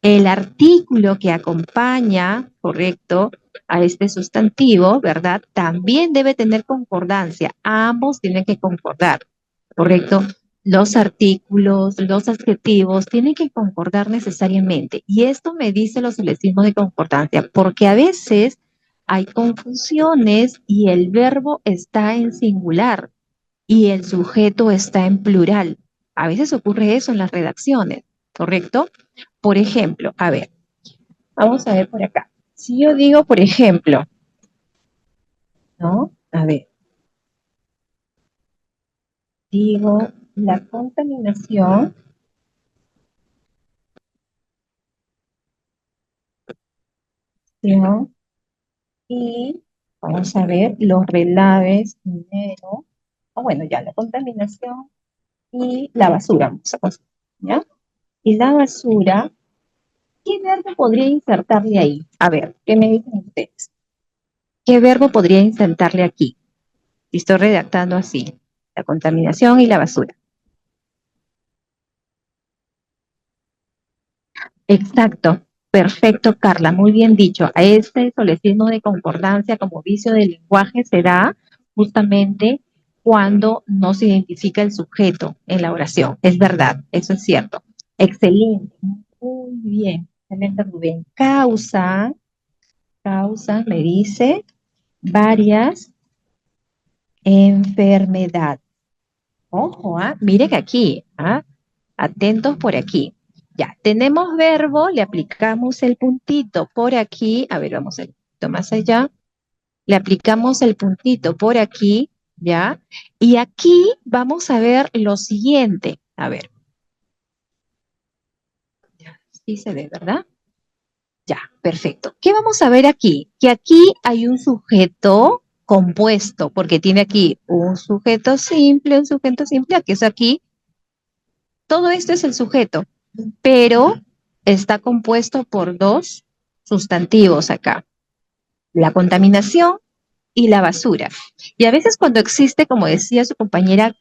El artículo que acompaña, correcto, a este sustantivo, ¿verdad? También debe tener concordancia. Ambos tienen que concordar, correcto. Los artículos, los adjetivos tienen que concordar necesariamente. Y esto me dice los lexicismos de concordancia, porque a veces hay confusiones y el verbo está en singular y el sujeto está en plural. A veces ocurre eso en las redacciones, ¿correcto? Por ejemplo, a ver, vamos a ver por acá. Si yo digo, por ejemplo, ¿no? A ver, digo la contaminación, ¿no? Y vamos a ver los relaves primero, o bueno, ya la contaminación y la basura, vamos a considerar, ¿ya? Y la basura, ¿qué verbo podría insertarle ahí? A ver, ¿qué me dicen ustedes? ¿Qué verbo podría insertarle aquí? Y estoy redactando así, la contaminación y la basura. Exacto, perfecto, Carla, muy bien dicho. A este solecismo de concordancia como vicio del lenguaje se da justamente cuando no se identifica el sujeto en la oración. Es verdad, eso es cierto. Excelente, muy bien. Excelente, Rubén. Causa, me dice, varias enfermedades. Ojo, miren aquí, atentos por aquí. Ya, tenemos verbo, le aplicamos el puntito por aquí. A ver, vamos un poquito más allá. Le aplicamos el puntito por aquí, ¿ya? Y aquí vamos a ver lo siguiente. A ver, ya, sí se ve, ¿verdad? Ya, perfecto. ¿Qué vamos a ver aquí? Que aquí hay un sujeto compuesto, porque tiene aquí un sujeto simple, que es aquí. Todo esto es el sujeto, pero está compuesto por dos sustantivos acá, la contaminación y la basura. Y a veces cuando existe, como decía su compañera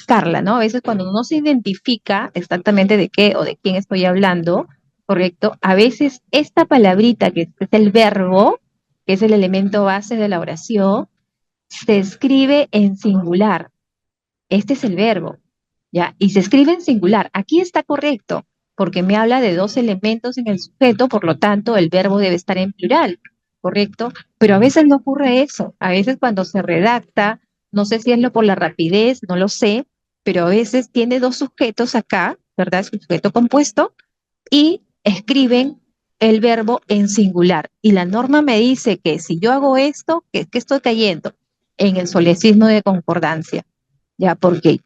Carla, ¿no? A veces cuando no se identifica exactamente de qué o de quién estoy hablando, ¿correcto? A veces esta palabrita que es el verbo, que es el elemento base de la oración, se escribe en singular. Este es el verbo, ¿ya? Y se escribe en singular. Aquí está correcto, porque me habla de dos elementos en el sujeto, por lo tanto, el verbo debe estar en plural, ¿correcto? Pero a veces no ocurre eso. A veces cuando se redacta, no sé si es lo por la rapidez, no lo sé, pero a veces tiene dos sujetos acá, ¿verdad? Es un sujeto compuesto, y escriben el verbo en singular. Y la norma me dice que si yo hago esto, ¿qué estoy cayendo? En el solecismo de concordancia. ¿ya? Porque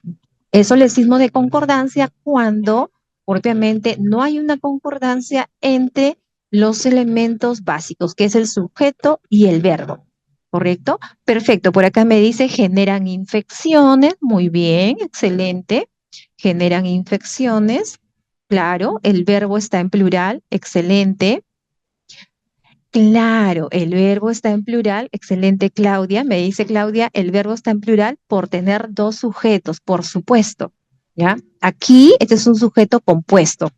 es solecismo de concordancia cuando propiamente no hay una concordancia entre los elementos básicos, que es el sujeto y el verbo, ¿correcto? Perfecto, por acá me dice generan infecciones, muy bien, excelente, generan infecciones, claro, el verbo está en plural, excelente. Claro, el verbo está en plural. Excelente, Claudia. Me dice Claudia, el verbo está en plural por tener dos sujetos, por supuesto. ¿Ya? Aquí este es un sujeto compuesto,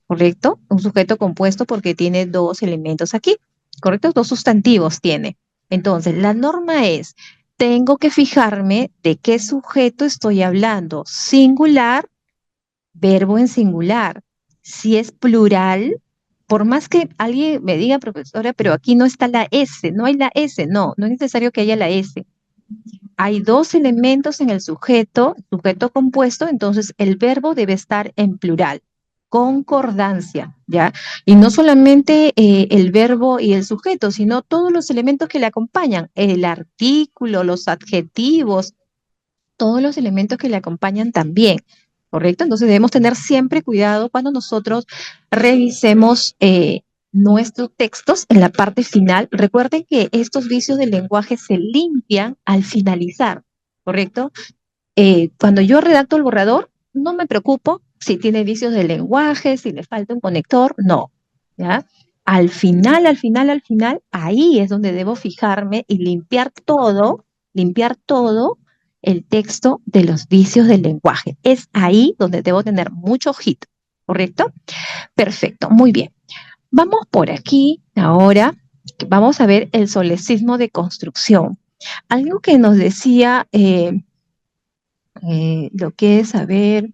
¿correcto? Un sujeto compuesto porque tiene dos elementos aquí, ¿correcto? Dos sustantivos tiene. Entonces, la norma es, tengo que fijarme de qué sujeto estoy hablando. Singular, verbo en singular. Si es plural, por más que alguien me diga, profesora, pero aquí no está la S, no hay la S, no, no es necesario que haya la S. Hay dos elementos en el sujeto compuesto, entonces el verbo debe estar en plural. Concordancia, ¿ya? Y no solamente el verbo y el sujeto, sino todos los elementos que le acompañan, el artículo, los adjetivos, todos los elementos que le acompañan también, ¿correcto? Entonces debemos tener siempre cuidado cuando nosotros revisemos nuestros textos en la parte final. Recuerden que estos vicios del lenguaje se limpian al finalizar, ¿correcto? Cuando yo redacto el borrador, no me preocupo si tiene vicios del lenguaje, si le falta un conector, no, ¿ya? Al final, ahí es donde debo fijarme y limpiar todo el texto de los vicios del lenguaje. Es ahí donde debo tener mucho hit, ¿correcto? Perfecto, muy bien. Vamos por aquí ahora, vamos a ver el solecismo de construcción. Algo que nos decía lo que es, a ver,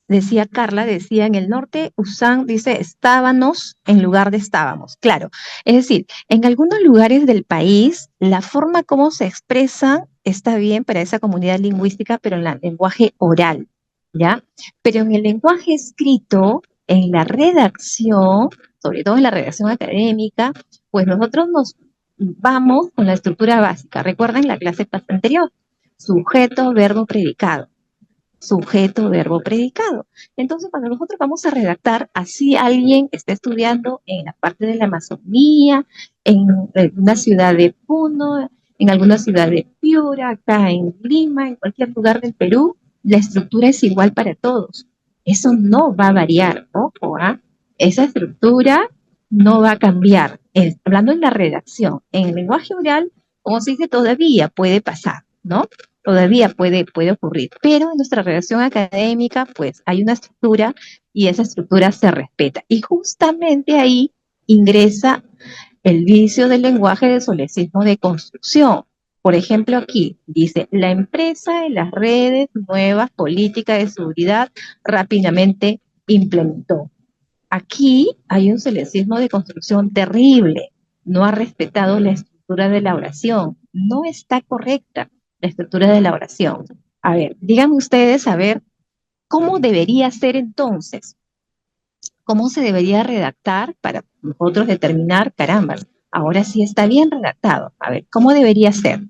decía Carla, decía en el norte, Usán dice estábamos en lugar de estábamos. Claro, es decir, en algunos lugares del país, la forma como se expresa está bien para esa comunidad lingüística, pero en el lenguaje oral, ¿ya? Pero en el lenguaje escrito, en la redacción, sobre todo en la redacción académica, pues nosotros nos vamos con la estructura básica. Recuerden la clase anterior, sujeto, verbo, predicado, sujeto, verbo, predicado. Entonces, cuando nosotros vamos a redactar, así alguien está estudiando en la parte de la Amazonía, en una ciudad de Puno, en alguna ciudad de Piura, acá en Lima, en cualquier lugar del Perú, la estructura es igual para todos. Eso no va a variar, ojo, ¿ah? Esa estructura no va a cambiar. Hablando en la redacción, en el lenguaje oral, como se dice, todavía puede pasar, ¿no? Todavía puede ocurrir, pero en nuestra redacción académica, pues hay una estructura y esa estructura se respeta. Y justamente ahí ingresa el vicio del lenguaje de solecismo de construcción. Por ejemplo, aquí dice, la empresa en las redes nuevas políticas de seguridad rápidamente implementó. Aquí hay un solecismo de construcción terrible. No ha respetado la estructura de la oración. No está correcta la estructura de la oración. A ver, díganme ustedes, a ver, ¿cómo debería ser entonces? ¿Cómo se debería redactar para nosotros determinar, caramba, ahora sí está bien redactado? A ver, ¿cómo debería ser?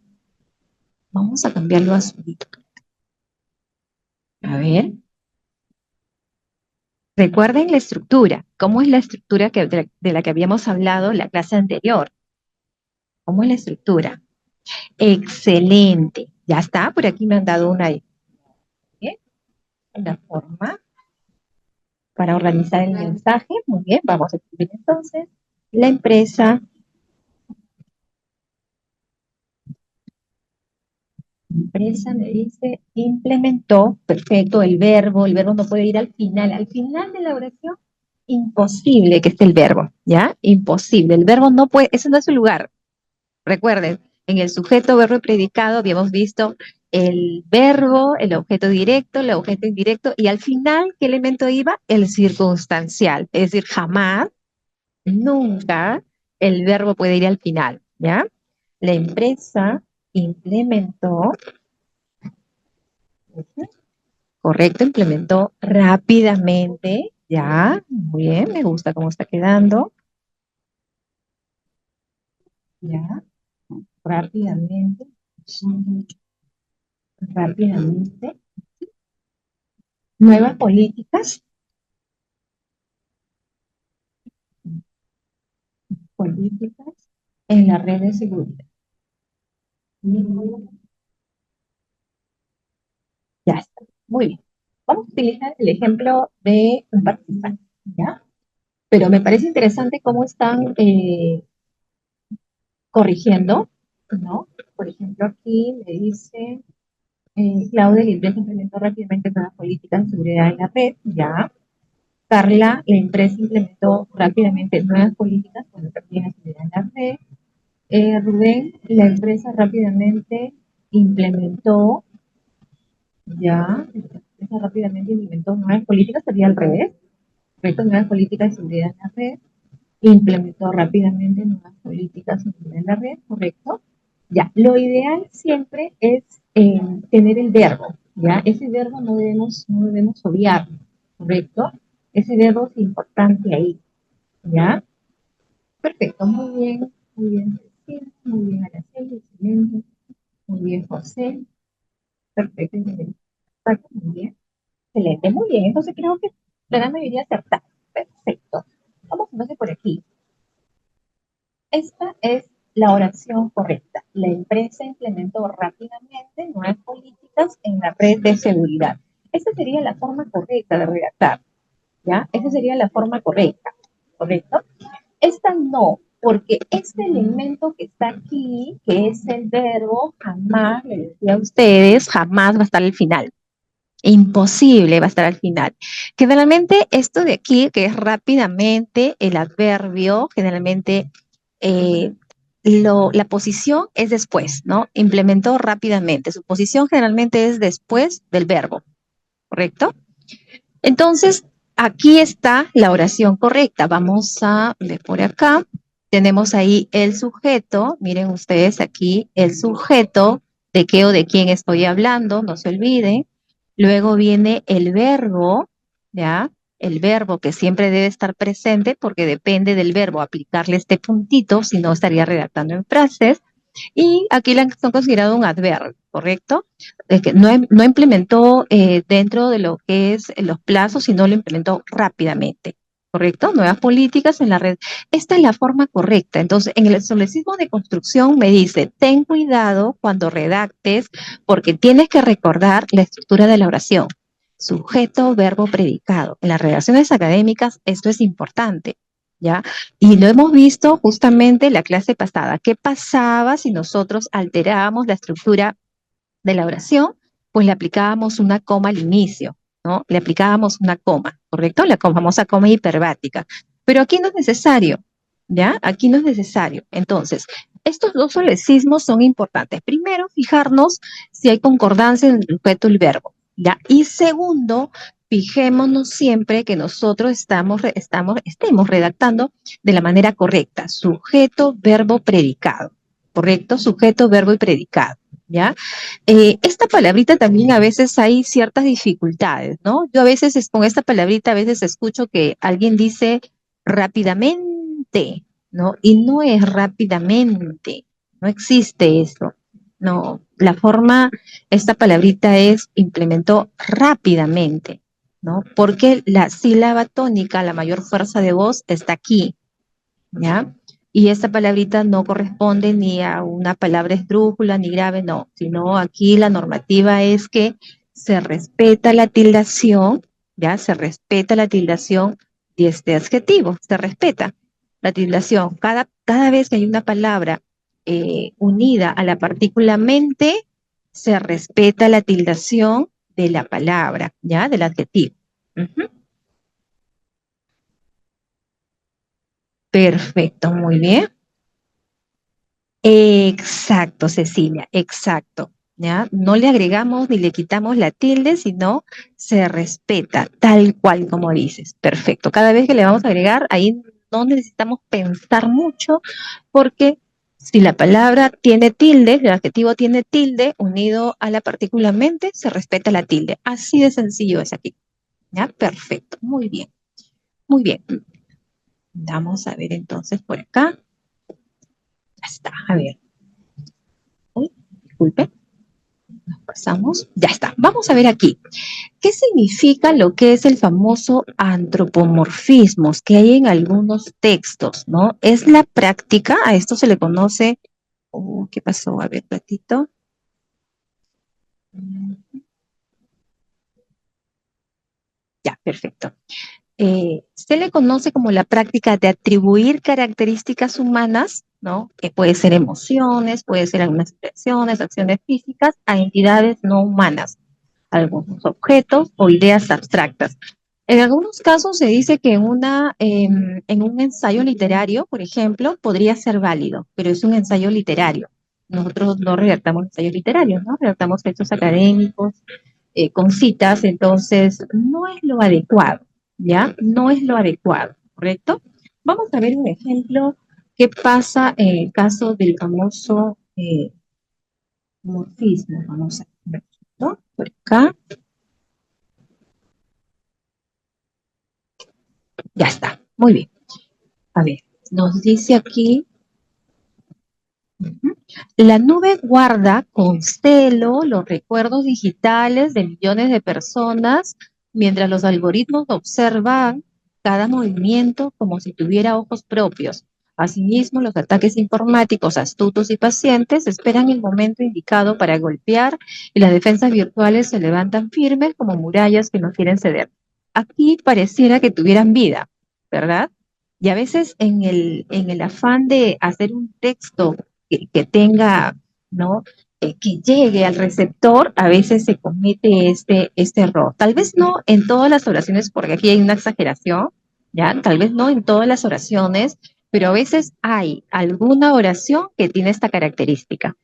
Vamos a cambiarlo a azulito. A ver, recuerden la estructura. ¿Cómo es la estructura de la que habíamos hablado en la clase anterior? ¿Cómo es la estructura? Excelente. Ya está, por aquí me han dado una forma para organizar el mensaje. Muy bien, vamos a escribir entonces. La empresa me dice, implementó, perfecto, el verbo no puede ir al final de la oración, imposible que esté el verbo, ¿ya? Imposible, el verbo no puede, ese no es su lugar. Recuerden, en el sujeto, verbo y predicado habíamos visto el verbo, el objeto directo, el objeto indirecto y al final, ¿qué elemento iba? El circunstancial. Es decir, jamás, nunca el verbo puede ir al final, ¿ya? La empresa implementó, correcto, implementó rápidamente, ¿ya? Muy bien, me gusta cómo está quedando, ¿ya? Rápidamente, rápidamente. Nuevas políticas, políticas en la red de seguridad. Ya está. Muy bien. Vamos a utilizar el ejemplo de un participante, ¿ya? Pero me parece interesante cómo están corrigiendo, ¿no? Por ejemplo, aquí me dice Claudia, la empresa implementó rápidamente nuevas políticas de seguridad en la red, ya. Carla, la empresa implementó rápidamente nuevas políticas, bueno, también la seguridad en la red. Rubén, la empresa rápidamente implementó, ya, la empresa rápidamente implementó nuevas políticas, sería al revés, correcto, nuevas políticas de seguridad en la red, implementó rápidamente nuevas políticas de seguridad en la red, correcto. Ya, lo ideal siempre es tener el verbo, ya, ese verbo no debemos obviarlo, correcto, ese verbo es importante ahí, ya. Perfecto, muy bien, Cecilia, muy bien, Araceli, excelente, muy bien, José, perfecto, muy bien, excelente, muy bien, entonces creo que la gran mayoría acertar, perfecto. Vamos entonces por aquí. Esta es la oración correcta. La empresa implementó rápidamente nuevas políticas en la red de seguridad. Esta sería la forma correcta de redactar, ¿ya? Esa sería la forma correcta, ¿correcto? Esta no, porque este elemento que está aquí, que es el verbo, jamás, le decía a ustedes, jamás va a estar al final. Imposible va a estar al final. Generalmente esto de aquí, que es rápidamente, el adverbio, generalmente eh, la posición es después, ¿no? Implementó rápidamente. Su posición generalmente es después del verbo, ¿correcto? Entonces, aquí está la oración correcta. Vamos a ver por acá. Tenemos ahí el sujeto. Miren ustedes aquí el sujeto de qué o de quién estoy hablando, no se olviden. Luego viene el verbo, ¿ya? El verbo que siempre debe estar presente porque depende del verbo aplicarle este puntito, si no estaría redactando en frases. Y aquí la son considerado un adverbio, ¿correcto? Es que no implementó dentro de lo que es los plazos, sino lo implementó rápidamente, ¿correcto? Nuevas políticas en la red. Esta es la forma correcta. Entonces, en el establecismo de construcción me dice, ten cuidado cuando redactes, porque tienes que recordar la estructura de la oración. Sujeto, verbo, predicado. En las redacciones académicas esto es importante, ¿ya? Y lo hemos visto justamente en la clase pasada. ¿Qué pasaba si nosotros alterábamos la estructura de la oración? Pues le aplicábamos una coma al inicio, ¿no? Le aplicábamos una coma, ¿correcto? La famosa coma hiperbática. Pero aquí no es necesario, ¿ya? Aquí no es necesario. Entonces, estos dos solecismos son importantes. Primero, fijarnos si hay concordancia entre el sujeto y el verbo, ¿ya? Y segundo, fijémonos siempre que nosotros estemos redactando de la manera correcta. Sujeto, verbo, predicado. ¿Correcto? Sujeto, verbo y predicado. ¿Ya? Esta palabrita también a veces hay ciertas dificultades, ¿no? Yo a veces con esta palabrita a veces escucho que alguien dice rápidamente, ¿no? Y no es rápidamente, no existe eso. No, la forma, esta palabrita es implementó rápidamente, ¿no? Porque la sílaba tónica, la mayor fuerza de voz está aquí, ¿ya? Y esta palabrita no corresponde ni a una palabra esdrújula ni grave, no, sino aquí la normativa es que se respeta la tildación, ¿ya? Se respeta la tildación de este adjetivo, se respeta la tildación. Cada vez que hay una palabra unida a la partícula mente, se respeta la tildación de la palabra, ¿ya? Del adjetivo. Ujú. Perfecto, muy bien. Exacto, Cecilia, exacto. ¿Ya? No le agregamos ni le quitamos la tilde, sino se respeta tal cual como dices. Perfecto. Cada vez que le vamos a agregar, ahí no necesitamos pensar mucho, porque si la palabra tiene tilde, el adjetivo tiene tilde, unido a la partícula mente, se respeta la tilde. Así de sencillo es aquí. ¿Ya? Perfecto. Muy bien. Muy bien. Vamos a ver entonces por acá. Ya está. A ver. Uy, disculpe. Pasamos, ya está. Vamos a ver aquí. ¿Qué significa lo que es el famoso antropomorfismos que hay en algunos textos, ¿no? Es la práctica, a esto se le conoce, ¿qué pasó? A ver, ratito. Ya, perfecto. Se le conoce como la práctica de atribuir características humanas, ¿no? Que puede ser emociones, puede ser algunas expresiones, acciones físicas, a entidades no humanas, algunos objetos o ideas abstractas. En algunos casos se dice que en un ensayo literario, por ejemplo, podría ser válido, pero es un ensayo literario. Nosotros no redactamos ensayos literarios, ¿no? Redactamos textos académicos, con citas, entonces no es lo adecuado, ¿ya? No es lo adecuado, ¿correcto? Vamos a ver un ejemplo. ¿Qué pasa en el caso del famoso morfismo? Vamos a ver, ¿no? Por acá, ya está, muy bien. A ver, nos dice aquí, ujú, la nube guarda con celo los recuerdos digitales de millones de personas mientras los algoritmos observan cada movimiento como si tuviera ojos propios. Asimismo, los ataques informáticos astutos y pacientes esperan el momento indicado para golpear y las defensas virtuales se levantan firmes como murallas que no quieren ceder. Aquí pareciera que tuvieran vida, ¿verdad? Y a veces en el afán de hacer un texto que tenga, ¿no? Que llegue al receptor, a veces se comete este error. Tal vez no en todas las oraciones, porque aquí hay una exageración, ¿ya? Tal vez no en todas las oraciones, pero a veces hay alguna oración que tiene esta característica.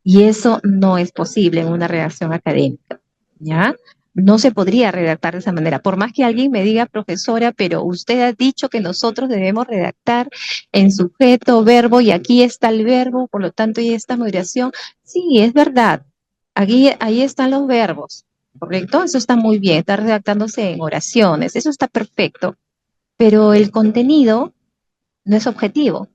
Y eso no es posible en una redacción académica, ¿ya? No se podría redactar de esa manera. Por más que alguien me diga, profesora, pero usted ha dicho que nosotros debemos redactar en sujeto, verbo, y aquí está el verbo, por lo tanto, y esta moderación. Sí, es verdad. Aquí, ahí están los verbos, ¿correcto? Eso está muy bien, está redactándose en oraciones, eso está perfecto, pero el contenido no es objetivo.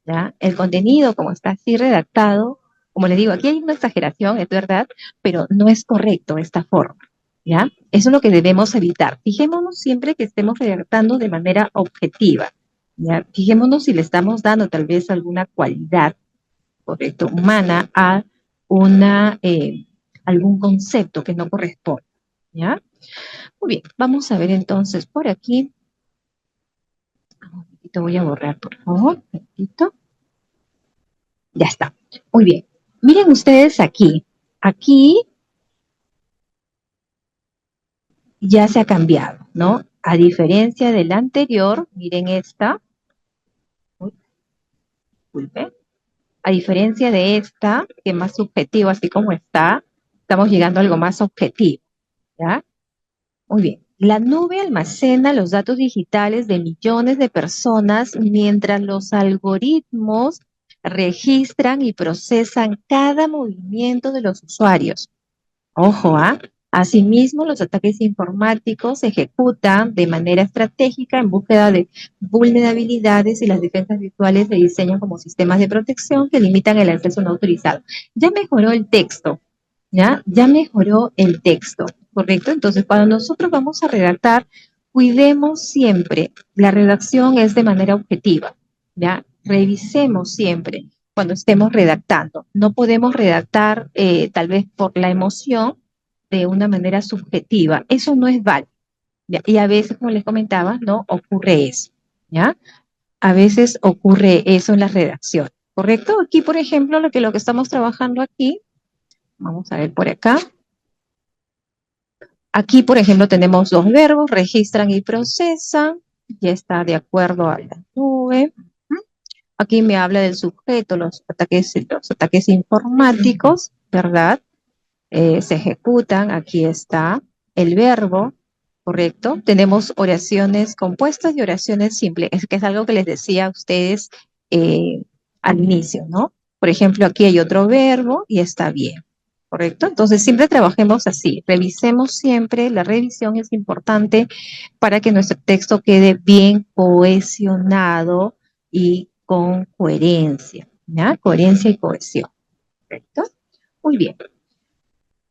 ¿Ya? El contenido, como está así redactado, como le digo, aquí hay una exageración, es verdad, pero no es correcto esta forma, ¿ya? Eso es lo que debemos evitar. Fijémonos siempre que estemos redactando de manera objetiva, ¿ya? Fijémonos si le estamos dando tal vez alguna cualidad, correcto, humana a una, algún concepto que no corresponde, ¿ya? Muy bien, vamos a ver entonces por aquí. Un momentito, voy a borrar, por favor, un momentito. Ya está. Muy bien. Miren ustedes aquí. Aquí ya se ha cambiado, ¿no? A diferencia del anterior, miren esta. Uy, disculpe. A diferencia de esta, que es más subjetivo, así como está, estamos llegando a algo más objetivo, ¿ya? Muy bien. La nube almacena los datos digitales de millones de personas mientras los algoritmos registran y procesan cada movimiento de los usuarios. Ojo, ¿ah? Asimismo, los ataques informáticos se ejecutan de manera estratégica en búsqueda de vulnerabilidades y las defensas virtuales se diseñan como sistemas de protección que limitan el acceso no autorizado. Ya mejoró el texto, ¿ya? Ya mejoró el texto, ¿correcto? Entonces, cuando nosotros vamos a redactar, cuidemos siempre, la redacción es de manera objetiva, ¿ya? Revisemos siempre cuando estemos redactando. No podemos redactar tal vez por la emoción de una manera subjetiva. Eso no es válido. ¿Ya? Y a veces, como les comentaba, no ocurre eso. ¿Ya? A veces ocurre eso en la redacción. ¿Correcto? Aquí, por ejemplo, lo que estamos trabajando aquí, vamos a ver por acá. Aquí, por ejemplo, tenemos dos verbos, registran y procesan. Ya está de acuerdo a la nube. Aquí me habla del sujeto, los ataques informáticos, ¿verdad? Se ejecutan, aquí está el verbo, ¿correcto? Tenemos oraciones compuestas y oraciones simples, es que es algo que les decía a ustedes eh, al inicio, ¿no? Por ejemplo, aquí hay otro verbo y está bien, ¿correcto? Entonces, siempre trabajemos así, revisemos siempre, la revisión es importante para que nuestro texto quede bien cohesionado y con coherencia, ¿ya? Coherencia y cohesión, ¿correcto? Muy bien.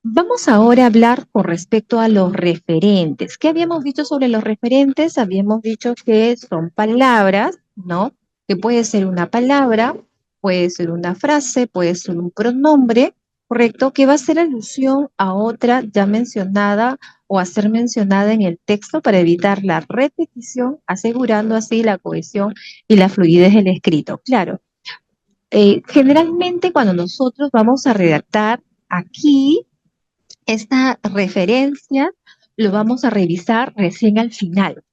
Vamos ahora a hablar con respecto a los referentes. ¿Qué habíamos dicho sobre los referentes? Habíamos dicho que son palabras, ¿no? Que puede ser una palabra, puede ser una frase, puede ser un pronombre, ¿correcto? Que va a hacer alusión a otra ya mencionada o a ser mencionada en el texto para evitar la repetición, asegurando así la cohesión y la fluidez del escrito. Claro, generalmente cuando nosotros vamos a redactar aquí, esta referencia lo vamos a revisar recién al final.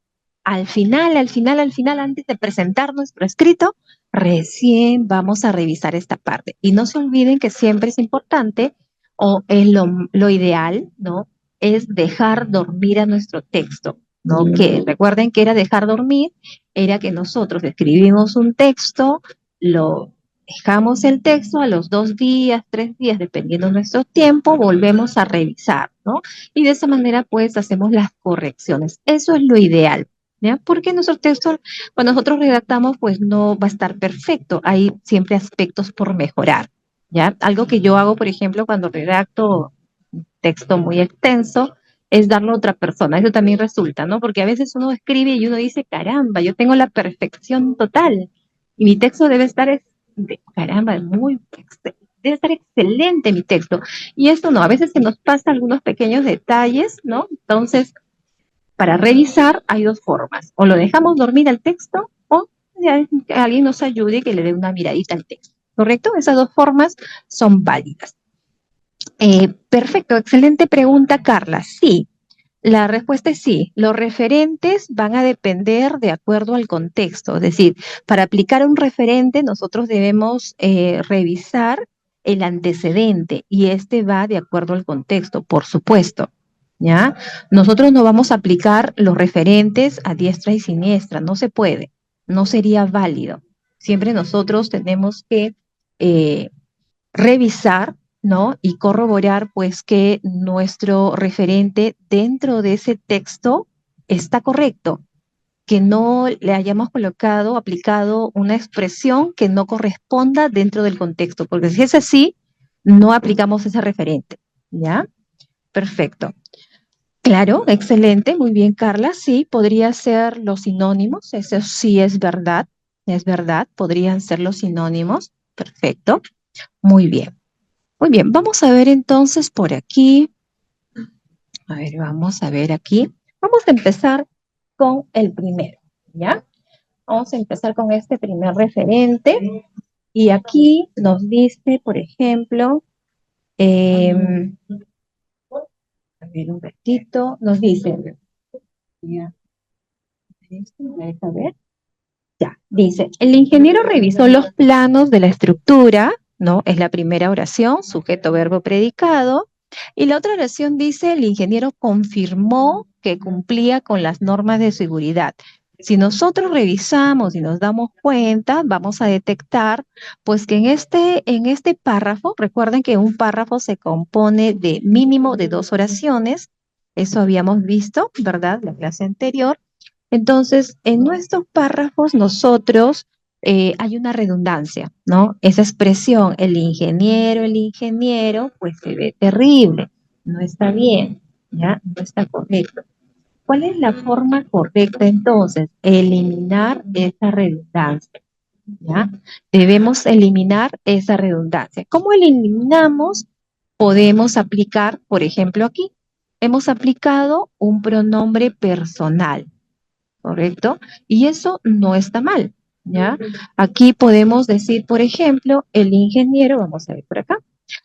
Al final, antes de presentar nuestro escrito, recién vamos a revisar esta parte. Y no se olviden que siempre es importante, o es lo ideal, ¿no? Es dejar dormir a nuestro texto, ¿no? Que recuerden que era dejar dormir, era que nosotros escribimos un texto, lo dejamos el texto a los 2 días, 3 días, dependiendo de nuestro tiempo, volvemos a revisar, ¿no? Y de esa manera, pues, hacemos las correcciones. Eso es lo ideal. ¿Ya? Porque nuestro texto, cuando nosotros redactamos, pues no va a estar perfecto. Hay siempre aspectos por mejorar, ¿ya? Algo que yo hago, por ejemplo, cuando redacto un texto muy extenso, es darlo a otra persona. Eso también resulta, ¿no? Porque a veces uno escribe y uno dice, caramba, yo tengo la perfección total y mi texto debe estar, caramba, debe estar excelente mi texto. Y esto no, a veces se nos pasa algunos pequeños detalles, ¿no? Entonces, para revisar hay dos formas. O lo dejamos dormir al texto o ya que alguien nos ayude y que le dé una miradita al texto. ¿Correcto? Esas dos formas son válidas. Perfecto, excelente pregunta, Carla. Sí, la respuesta es sí. Los referentes van a depender de acuerdo al contexto. Es decir, para aplicar un referente, nosotros debemos revisar el antecedente y este va de acuerdo al contexto, por supuesto. ¿Ya? Nosotros no vamos a aplicar los referentes a diestra y siniestra, no se puede, no sería válido. Siempre nosotros tenemos que eh, revisar, ¿no? Y corroborar, pues, que nuestro referente dentro de ese texto está correcto, que no le hayamos colocado, aplicado una expresión que no corresponda dentro del contexto, porque si es así, no aplicamos ese referente, ¿ya? Perfecto. Claro, excelente, muy bien, Carla. Sí, podría ser los sinónimos, eso sí es verdad, podrían ser los sinónimos. Perfecto, muy bien. Muy bien, vamos a ver entonces por aquí. A ver, vamos a ver aquí. Vamos a empezar con el primero, ¿ya? Vamos a empezar con este primer referente. Y aquí nos dice, por ejemplo, a ver un ratito, nos dice, ya, ¿me deja ver? Ya, dice, el ingeniero revisó los planos de la estructura, ¿no? Es la primera oración, sujeto, verbo, predicado. Y la otra oración dice, el ingeniero confirmó que cumplía con las normas de seguridad. Si nosotros revisamos y nos damos cuenta, vamos a detectar, pues que en este párrafo, recuerden que un párrafo se compone de mínimo de 2 oraciones, eso habíamos visto, ¿verdad? La clase anterior. Entonces, en nuestros párrafos nosotros hay una redundancia, ¿no? Esa expresión, el ingeniero, pues se ve terrible, no está bien, ¿ya? No está correcto. ¿Cuál es la forma correcta entonces? Eliminar esa redundancia, ¿ya? Debemos eliminar esa redundancia. ¿Cómo eliminamos? Podemos aplicar, por ejemplo, aquí, hemos aplicado un pronombre personal. ¿Correcto? Y eso no está mal, ¿ya? Aquí podemos decir, por ejemplo, el ingeniero, vamos a ver por acá,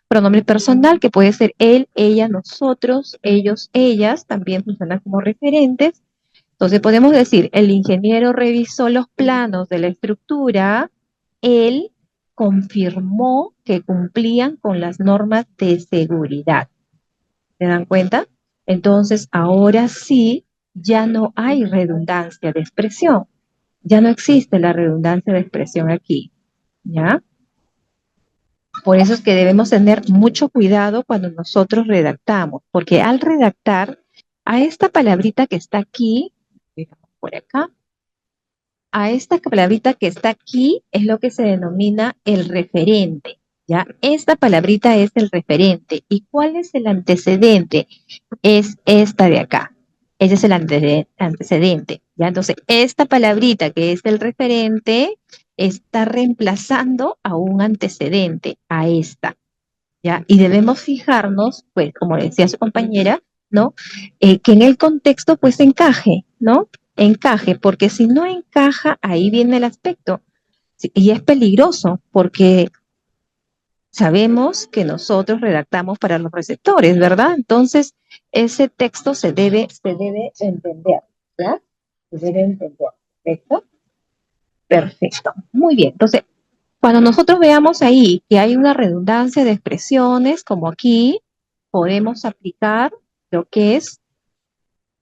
pronombre personal que puede ser él, ella, nosotros, ellos, ellas, también funcionan como referentes. Entonces podemos decir, el ingeniero revisó los planos de la estructura, él confirmó que cumplían con las normas de seguridad. ¿Se dan cuenta? Entonces, ahora sí, ya no hay redundancia de expresión. Ya no existe la redundancia de expresión aquí. ¿Ya? Por eso es que debemos tener mucho cuidado cuando nosotros redactamos, porque al redactar a esta palabrita que está aquí, por acá, a esta palabrita que está aquí es lo que se denomina el referente. ¿ya? Esta palabrita es el referente. ¿Y cuál es el antecedente? Es esta de acá. Ese es el antecedente, ¿ya? Entonces, esta palabrita que es el referente está reemplazando a un antecedente, a esta, ¿ya? Y debemos fijarnos, pues, como decía su compañera, ¿no? Que en el contexto, pues, encaje, ¿no? Encaje, porque si no encaja, ahí viene el aspecto. Sí, y es peligroso, porque sabemos que nosotros redactamos para los receptores, ¿verdad? Entonces, ese texto se debe entender, ¿verdad? Se debe entender, ¿perfecto? Perfecto. Muy bien. Entonces, cuando nosotros veamos ahí que hay una redundancia de expresiones, como aquí, podemos aplicar lo que es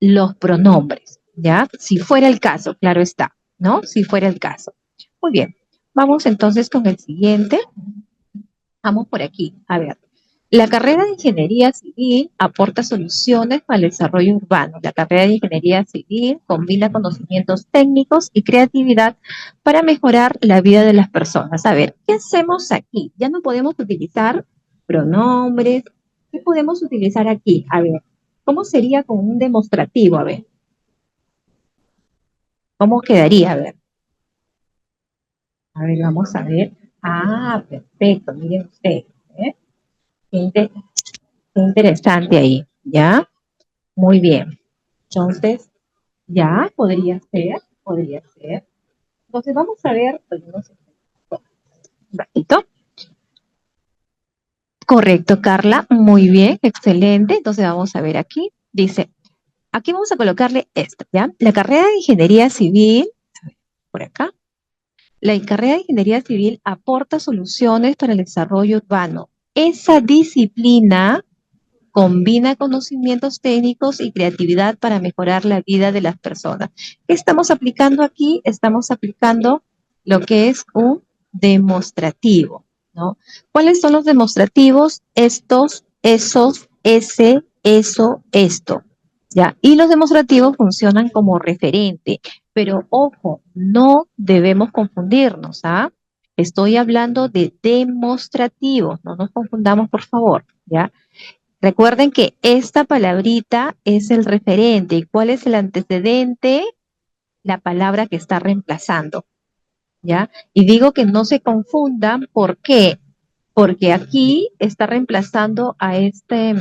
los pronombres, ¿ya? Si fuera el caso, claro está, ¿no? Si fuera el caso. Muy bien. Vamos entonces con el siguiente. Vamos por aquí. A ver. La carrera de Ingeniería Civil aporta soluciones para el desarrollo urbano. La carrera de Ingeniería Civil combina conocimientos técnicos y creatividad para mejorar la vida de las personas. A ver, ¿qué hacemos aquí? Ya no podemos utilizar pronombres. ¿Qué podemos utilizar aquí? A ver, ¿cómo sería con un demostrativo? A ver, ¿cómo quedaría? A ver, vamos a ver. Ah, perfecto, miren ustedes. ¿Eh? Qué, inte- qué interesante ahí, ¿ya? Muy bien. Entonces, ya, podría ser, podría ser. Entonces, vamos a ver, pues, no sé, un ratito. Correcto, Carla, muy bien, excelente. Entonces, vamos a ver aquí. Dice, aquí vamos a colocarle esto, ¿ya? La carrera de Ingeniería Civil, por acá, la carrera de Ingeniería Civil aporta soluciones para el desarrollo urbano. Esa disciplina combina conocimientos técnicos y creatividad para mejorar la vida de las personas. ¿Qué estamos aplicando aquí? Estamos aplicando lo que es un demostrativo, ¿no? ¿Cuáles son los demostrativos? Estos, esos, ese, eso, esto, ¿ya? Y los demostrativos funcionan como referente, pero ojo, no debemos confundirnos, ¿ah? Estoy hablando de demostrativos, no nos confundamos, por favor, ¿ya? Recuerden que esta palabrita es el referente. ¿Y cuál es el antecedente? La palabra que está reemplazando, ¿ya? Y digo que no se confundan, ¿por qué? Porque aquí está reemplazando a este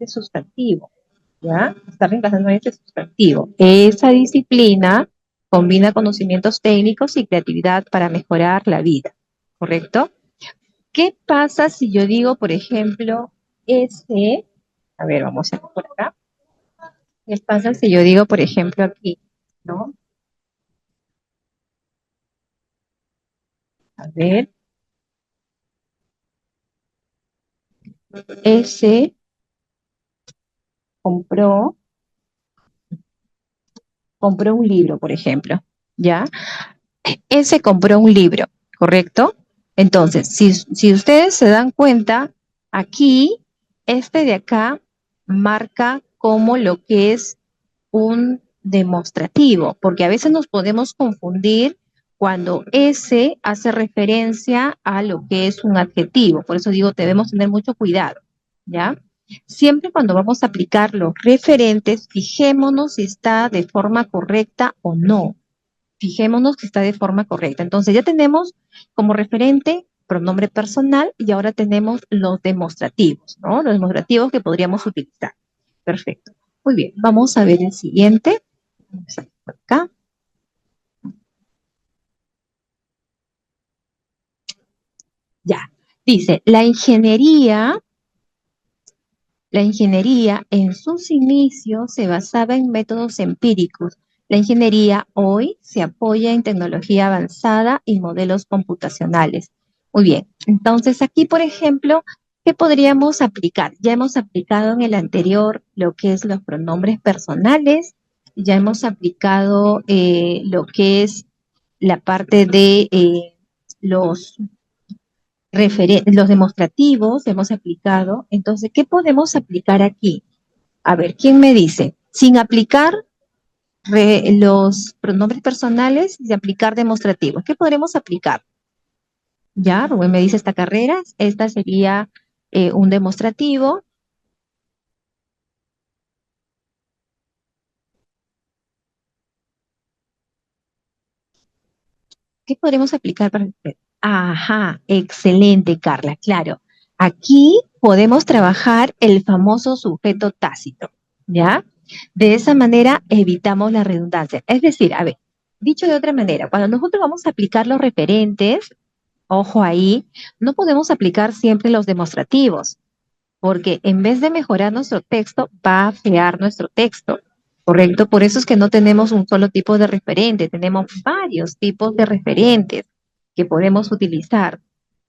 sustantivo, ¿ya? Está reemplazando a este sustantivo. Esa disciplina combina conocimientos técnicos y creatividad para mejorar la vida, ¿correcto? ¿Qué pasa si yo digo, por ejemplo, ese, a ver, vamos a ver por acá. ¿Qué pasa si yo digo, por ejemplo, aquí, ¿no? A ver, ese compró, compró un libro, por ejemplo, ¿ya? Ese compró un libro, ¿correcto? Entonces, si ustedes se dan cuenta, aquí, este de acá marca como lo que es un demostrativo, porque a veces nos podemos confundir cuando ese hace referencia a lo que es un adjetivo. Por eso digo, debemos tener mucho cuidado, ¿ya? Siempre cuando vamos a aplicar los referentes, fijémonos si está de forma correcta o no. Fijémonos que está de forma correcta. Entonces ya tenemos como referente pronombre personal y ahora tenemos los demostrativos, ¿no? Los demostrativos que podríamos utilizar. Perfecto. Muy bien, vamos a ver el siguiente. Vamos a ver por acá. Ya. Dice, la ingeniería en sus inicios se basaba en métodos empíricos. La ingeniería hoy se apoya en tecnología avanzada y modelos computacionales. Muy bien, entonces aquí, por ejemplo, ¿qué podríamos aplicar? Ya hemos aplicado en el anterior lo que es los pronombres personales, ya hemos aplicado lo que es la parte de los los demostrativos hemos aplicado. Entonces, ¿qué podemos aplicar aquí? A ver, ¿quién me dice? Sin aplicar los pronombres personales y aplicar demostrativos. ¿Qué podremos aplicar? Ya, Rubén me dice esta carrera, esta sería un demostrativo. ¿Qué podremos aplicar para usted? Ajá, excelente, Carla, claro. Aquí podemos trabajar el famoso sujeto tácito, ¿ya? De esa manera evitamos la redundancia. Es decir, a ver, dicho de otra manera, cuando nosotros vamos a aplicar los referentes, ojo ahí, no podemos aplicar siempre los demostrativos porque en vez de mejorar nuestro texto, va a afear nuestro texto, ¿correcto? Por eso es que no tenemos un solo tipo de referente, tenemos varios tipos de referentes que podemos utilizar,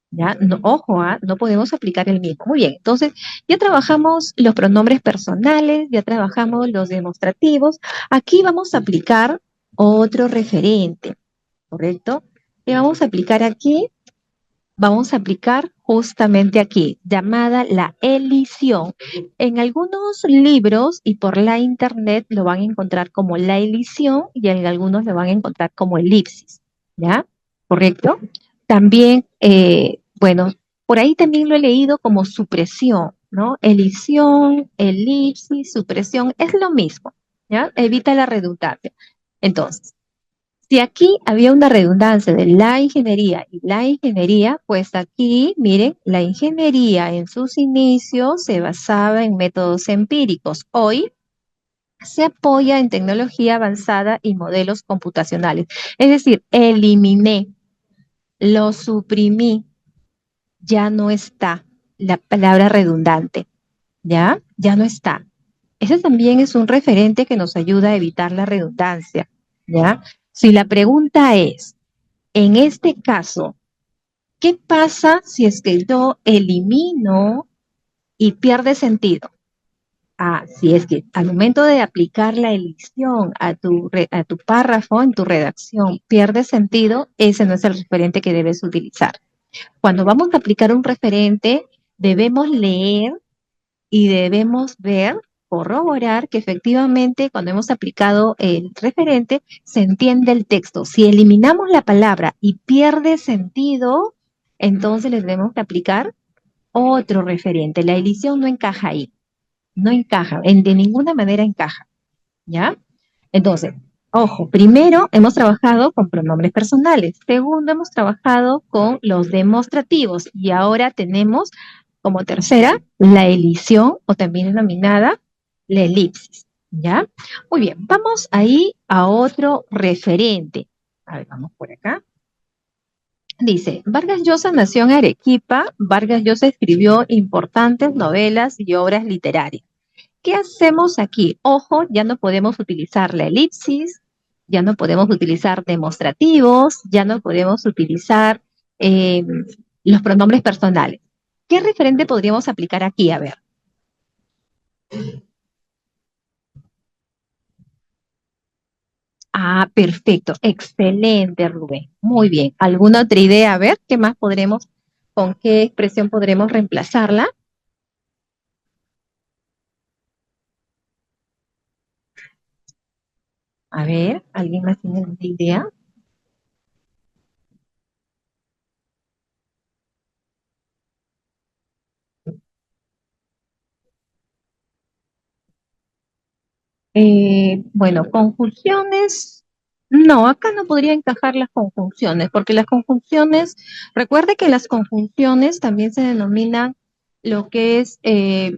¿ya? No, ojo, ¿ah? No podemos aplicar el mismo. Muy bien, entonces ya trabajamos los pronombres personales, ya trabajamos los demostrativos. Aquí vamos a aplicar otro referente, ¿correcto? Y vamos a aplicar aquí vamos a aplicar justamente aquí, llamada la elisión. En algunos libros y por la internet lo van a encontrar como la elisión y en algunos lo van a encontrar como elipsis, ¿ya? ¿Correcto? También, bueno, por ahí también lo he leído como supresión, ¿no? Elisión, elipsis, supresión, es lo mismo, ¿ya? Evita la redundancia. Entonces, si aquí había una redundancia de la ingeniería y la ingeniería, pues aquí, miren, la ingeniería en sus inicios se basaba en métodos empíricos. Hoy se apoya en tecnología avanzada y modelos computacionales. Es decir, eliminé, lo suprimí, ya no está la palabra redundante, ¿ya? Ya no está. Ese también es un referente que nos ayuda a evitar la redundancia, ¿ya? Si la pregunta es, en este caso, ¿qué pasa si es que yo elimino y pierde sentido? Ah, si es que al momento de aplicar la elisión a tu párrafo en tu redacción pierde sentido, ese no es el referente que debes utilizar. Cuando vamos a aplicar un referente, debemos leer y debemos ver, corroborar que efectivamente cuando hemos aplicado el referente se entiende el texto. Si eliminamos la palabra y pierde sentido, entonces le debemos que aplicar otro referente. La edición no encaja ahí, no encaja, de ninguna manera encaja, ¿ya? Entonces, ojo, primero hemos trabajado con pronombres personales, segundo hemos trabajado con los demostrativos y ahora tenemos como tercera la elisión o también denominada la elipsis, ¿ya? Muy bien, vamos ahí a otro referente. A ver, vamos por acá. Dice, Vargas Llosa nació en Arequipa, Vargas Llosa escribió importantes novelas y obras literarias. ¿Qué hacemos aquí? Ojo, ya no podemos utilizar la elipsis, ya no podemos utilizar demostrativos, ya no podemos utilizar eh, los pronombres personales. ¿Qué referente podríamos aplicar aquí? A ver. Ah, perfecto, excelente, Rubén. Muy bien. ¿Alguna otra idea? A ver, ¿qué más podremos, con qué expresión podremos reemplazarla? A ver, ¿alguien más tiene alguna idea? Bueno, conjunciones, no, acá no podría encajar las conjunciones, porque las conjunciones, recuerde que las conjunciones también se denominan lo que es,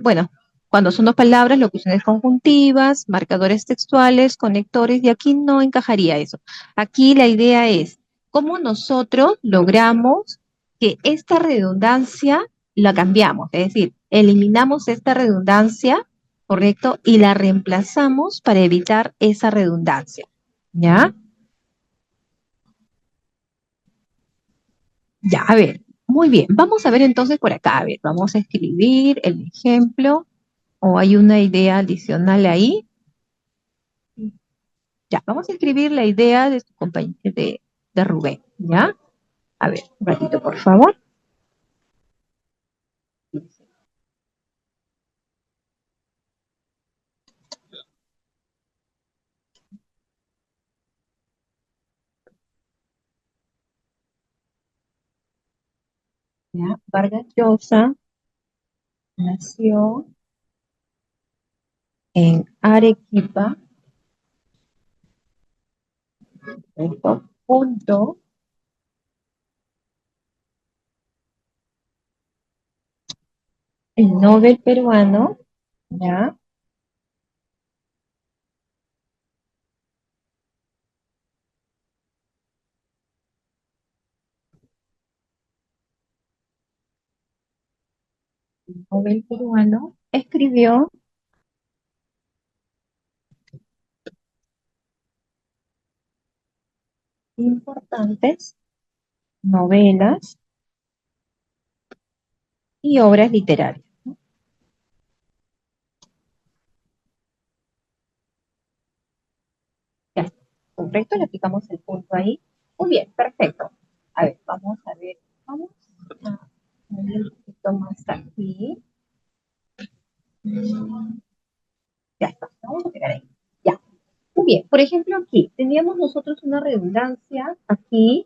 bueno, cuando son dos palabras, locuciones conjuntivas, marcadores textuales, conectores, y aquí no encajaría eso. Aquí la idea es cómo nosotros logramos que esta redundancia la cambiamos, es decir, eliminamos esta redundancia, ¿correcto? Y la reemplazamos para evitar esa redundancia, ¿ya? Ya, a ver, muy bien. Vamos a ver entonces por acá, a ver, vamos a escribir el ejemplo o hay una idea adicional ahí. Ya, vamos a escribir la idea de su compañero de Rubén, ¿ya? A ver, un ratito, por favor. ¿ya? Vargas Llosa nació en Arequipa, punto, el Nobel peruano, ¿ya? El Nobel peruano escribió importantes novelas y obras literarias. Ya está. Correcto, le aplicamos el punto ahí. Muy bien, perfecto. A ver, vamos a ver. Vamos a ver un poquito más aquí. Ya está, vamos a pegar ahí. Ya. Muy bien, por ejemplo aquí, teníamos nosotros una redundancia aquí,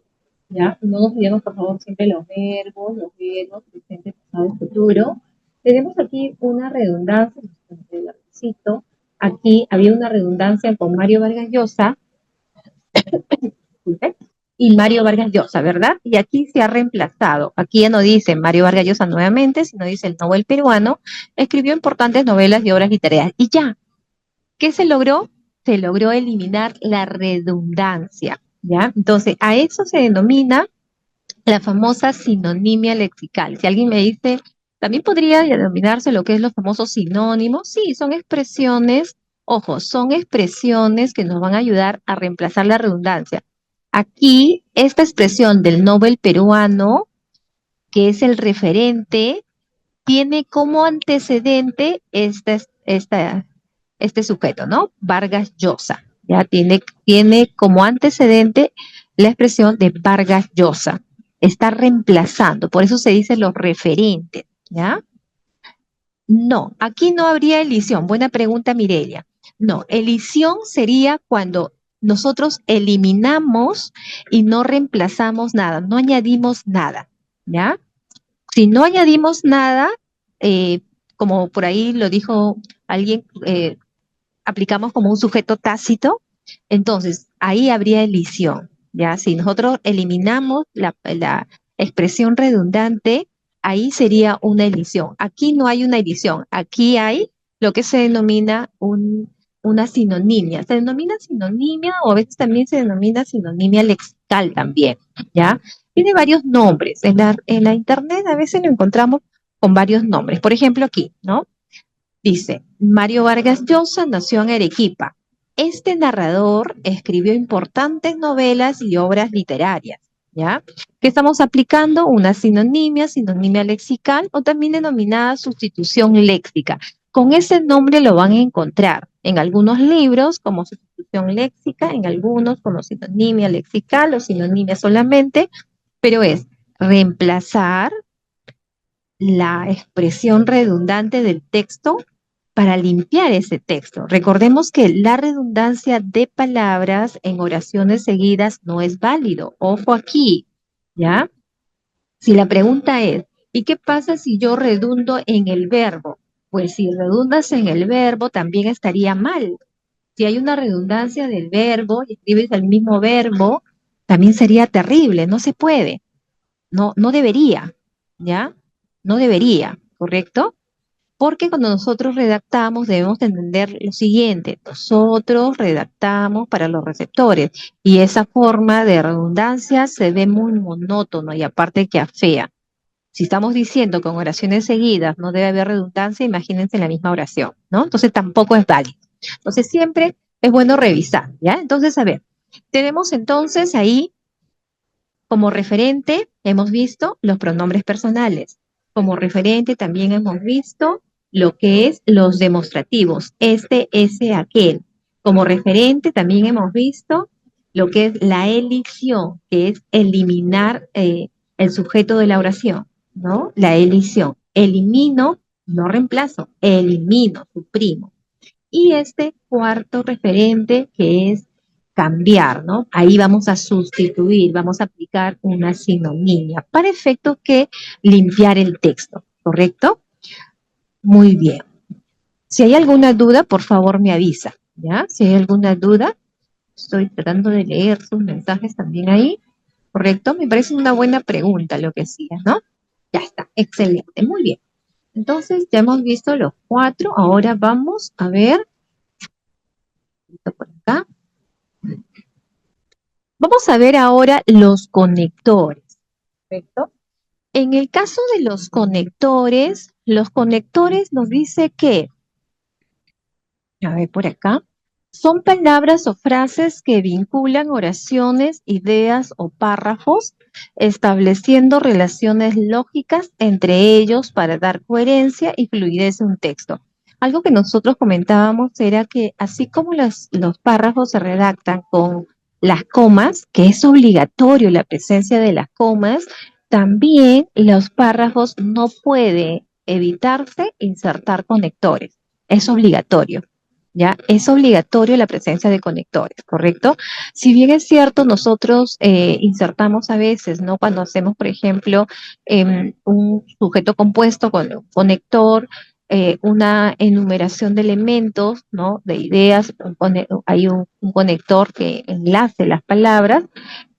¿ya? No nos olvidemos por favor siempre los verbos, presente, pasado, futuro. Tenemos aquí una redundancia, cito, aquí había una redundancia con Mario Vargas Llosa, disculpe, y Mario Vargas Llosa, ¿verdad? Y aquí se ha reemplazado. Aquí ya no dice Mario Vargas Llosa nuevamente, sino dice el Nobel peruano, escribió importantes novelas y obras literarias. Y ya, ¿qué se logró? Se logró eliminar la redundancia, ¿ya? Entonces, a eso se denomina la famosa sinonimia lexical. Si alguien me dice, también podría denominarse lo que es los famosos sinónimos. Sí, son expresiones, ojo, son expresiones que nos van a ayudar a reemplazar la redundancia. Aquí, esta expresión del Nobel peruano, que es el referente, tiene como antecedente este sujeto, ¿no? Vargas Llosa. Ya tiene como antecedente la expresión de Vargas Llosa. Está reemplazando, por eso se dice los referentes, ¿ya? No, aquí no habría elisión. Buena pregunta, Mirelia. No, elisión sería cuando nosotros eliminamos y no reemplazamos nada, no añadimos nada, ¿ya? Si no añadimos nada, eh, como por ahí lo dijo alguien, aplicamos como un sujeto tácito, entonces ahí habría elisión, ¿ya? Si nosotros eliminamos la expresión redundante, ahí sería una elisión. Aquí no hay una elisión, aquí hay lo que se denomina una sinonimia. Se denomina sinonimia o a veces también se denomina sinonimia lexical también, ¿ya? Tiene varios nombres. En la internet a veces lo encontramos con varios nombres. Por ejemplo, aquí, ¿no? Dice, Mario Vargas Llosa nació en Arequipa. Este narrador escribió importantes novelas y obras literarias, ¿ya? Que estamos aplicando una sinonimia lexical o también denominada sustitución léxica. Con ese nombre lo van a encontrar en algunos libros como sustitución léxica, en algunos como sinonimia lexical o sinonimia solamente, pero es reemplazar la expresión redundante del texto para limpiar ese texto. Recordemos que la redundancia de palabras en oraciones seguidas no es válido. Ojo aquí, ¿ya? Si la pregunta es, ¿y qué pasa si yo redundo en el verbo? Pues si redundas en el verbo también estaría mal. Si hay una redundancia del verbo y escribes el mismo verbo, también sería terrible, no se puede. No, no debería, ¿ya? No debería, ¿correcto? Porque cuando nosotros redactamos debemos de entender lo siguiente, nosotros redactamos para los receptores y esa forma de redundancia se ve muy monótono y aparte que afea. Si estamos diciendo con oraciones seguidas no debe haber redundancia, imagínense la misma oración, ¿no? Entonces tampoco es válido. Entonces siempre es bueno revisar, ¿ya? Entonces, a ver, tenemos entonces ahí como referente hemos visto los pronombres personales. Como referente también hemos visto lo que es los demostrativos, este, ese, aquel. Como referente también hemos visto lo que es la elisión, que es eliminar el sujeto de la oración, ¿no? La elisión. Elimino, no reemplazo, elimino, suprimo. Y este cuarto referente que es cambiar, ¿no? Ahí vamos a sustituir, vamos a aplicar una sinonimia para efectos que limpiar el texto, ¿correcto? Muy bien. Si hay alguna duda, por favor me avisa, ¿ya? Si hay alguna duda, estoy tratando de leer sus mensajes también ahí, ¿correcto? Me parece una buena pregunta lo que hacías, ¿no? Ya está, excelente, muy bien. Entonces, ya hemos visto los cuatro, ahora vamos a ver, por acá, vamos a ver ahora los conectores, ¿correcto? En el caso de los conectores nos dice que, a ver por acá, son palabras o frases que vinculan oraciones, ideas o párrafos, estableciendo relaciones lógicas entre ellos para dar coherencia y fluidez a un texto. Algo que nosotros comentábamos era que así como los párrafos se redactan con las comas, que es obligatorio la presencia de las comas, también los párrafos no puede evitarse insertar conectores. Es obligatorio. ¿Ya? Es obligatorio la presencia de conectores, ¿correcto? Si bien es cierto, nosotros insertamos a veces, ¿no? Cuando hacemos, por ejemplo, un sujeto compuesto con un conector, una enumeración de elementos, ¿no? De ideas, hay un conector que enlace las palabras,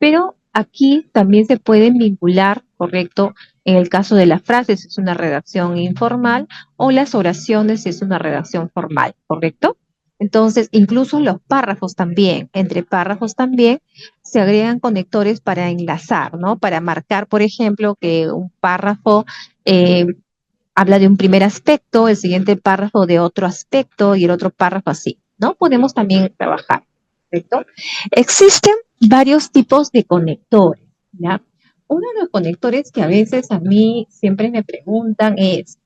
pero aquí también se pueden vincular, ¿correcto? En el caso de las frases es una redacción informal o las oraciones es una redacción formal, ¿correcto? Entonces, incluso los párrafos también, entre párrafos también se agregan conectores para enlazar, ¿no? Para marcar, por ejemplo, que un párrafo eh, habla de un primer aspecto, el siguiente párrafo de otro aspecto y el otro párrafo así, ¿no? Podemos también trabajar, ¿correcto? Existen varios tipos de conectores, ¿ya? Uno de los conectores que a veces a mí siempre me preguntan es,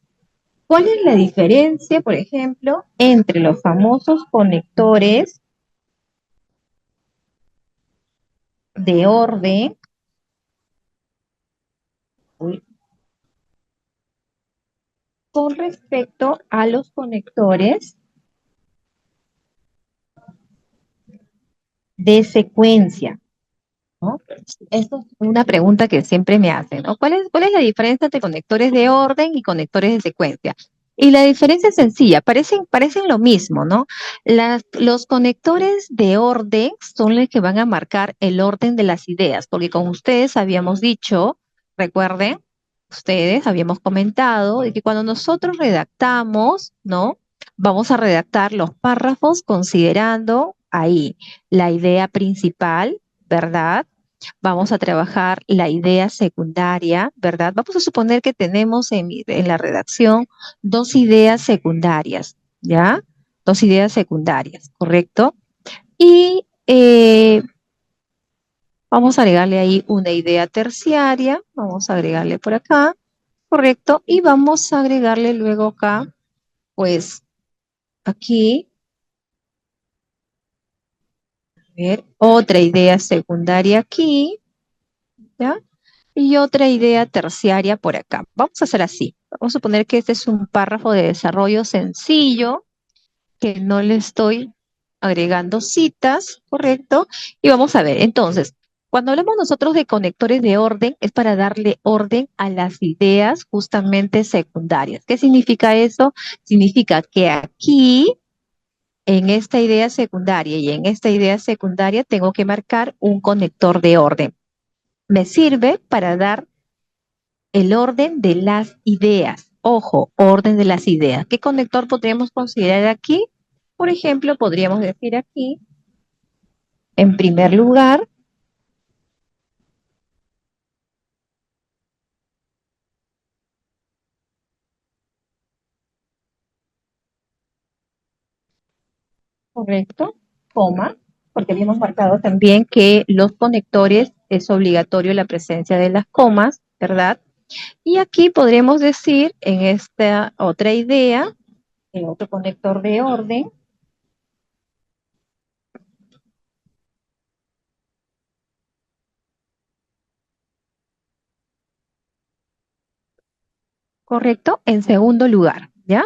¿cuál es la diferencia, por ejemplo, entre los famosos conectores de orden con respecto a los conectores de secuencia? ¿No? Esto es una pregunta que siempre me hacen, ¿no? ¿Cuál es la diferencia entre conectores de orden y conectores de secuencia? Y la diferencia es sencilla, parecen lo mismo, ¿no? Los conectores de orden son los que van a marcar el orden de las ideas, porque con ustedes habíamos dicho, recuerden, ustedes habíamos comentado de que cuando nosotros redactamos, ¿no? Vamos a redactar los párrafos considerando ahí la idea principal, ¿verdad? Vamos a trabajar la idea secundaria, ¿verdad? Vamos a suponer que tenemos en la redacción dos ideas secundarias, ¿ya? Dos ideas secundarias, ¿correcto? Y vamos a agregarle ahí una idea terciaria, vamos a agregarle por acá, ¿correcto? Y vamos a agregarle luego acá, pues aquí, a ver, otra idea secundaria aquí, ¿ya? Y otra idea terciaria por acá. Vamos a hacer así. Vamos a suponer que este es un párrafo de desarrollo sencillo, que no le estoy agregando citas, ¿correcto? Y vamos a ver, entonces, cuando hablamos nosotros de conectores de orden, es para darle orden a las ideas justamente secundarias. ¿Qué significa eso? Significa que aquí, en esta idea secundaria y en esta idea secundaria, tengo que marcar un conector de orden. Me sirve para dar el orden de las ideas. Ojo, orden de las ideas. ¿Qué conector podríamos considerar aquí? Por ejemplo, podríamos decir aquí, en primer lugar, correcto, coma, porque habíamos marcado también que los conectores es obligatorio la presencia de las comas, ¿verdad? Y aquí podríamos decir, en esta otra idea, en otro conector de orden, correcto, en segundo lugar, ¿ya?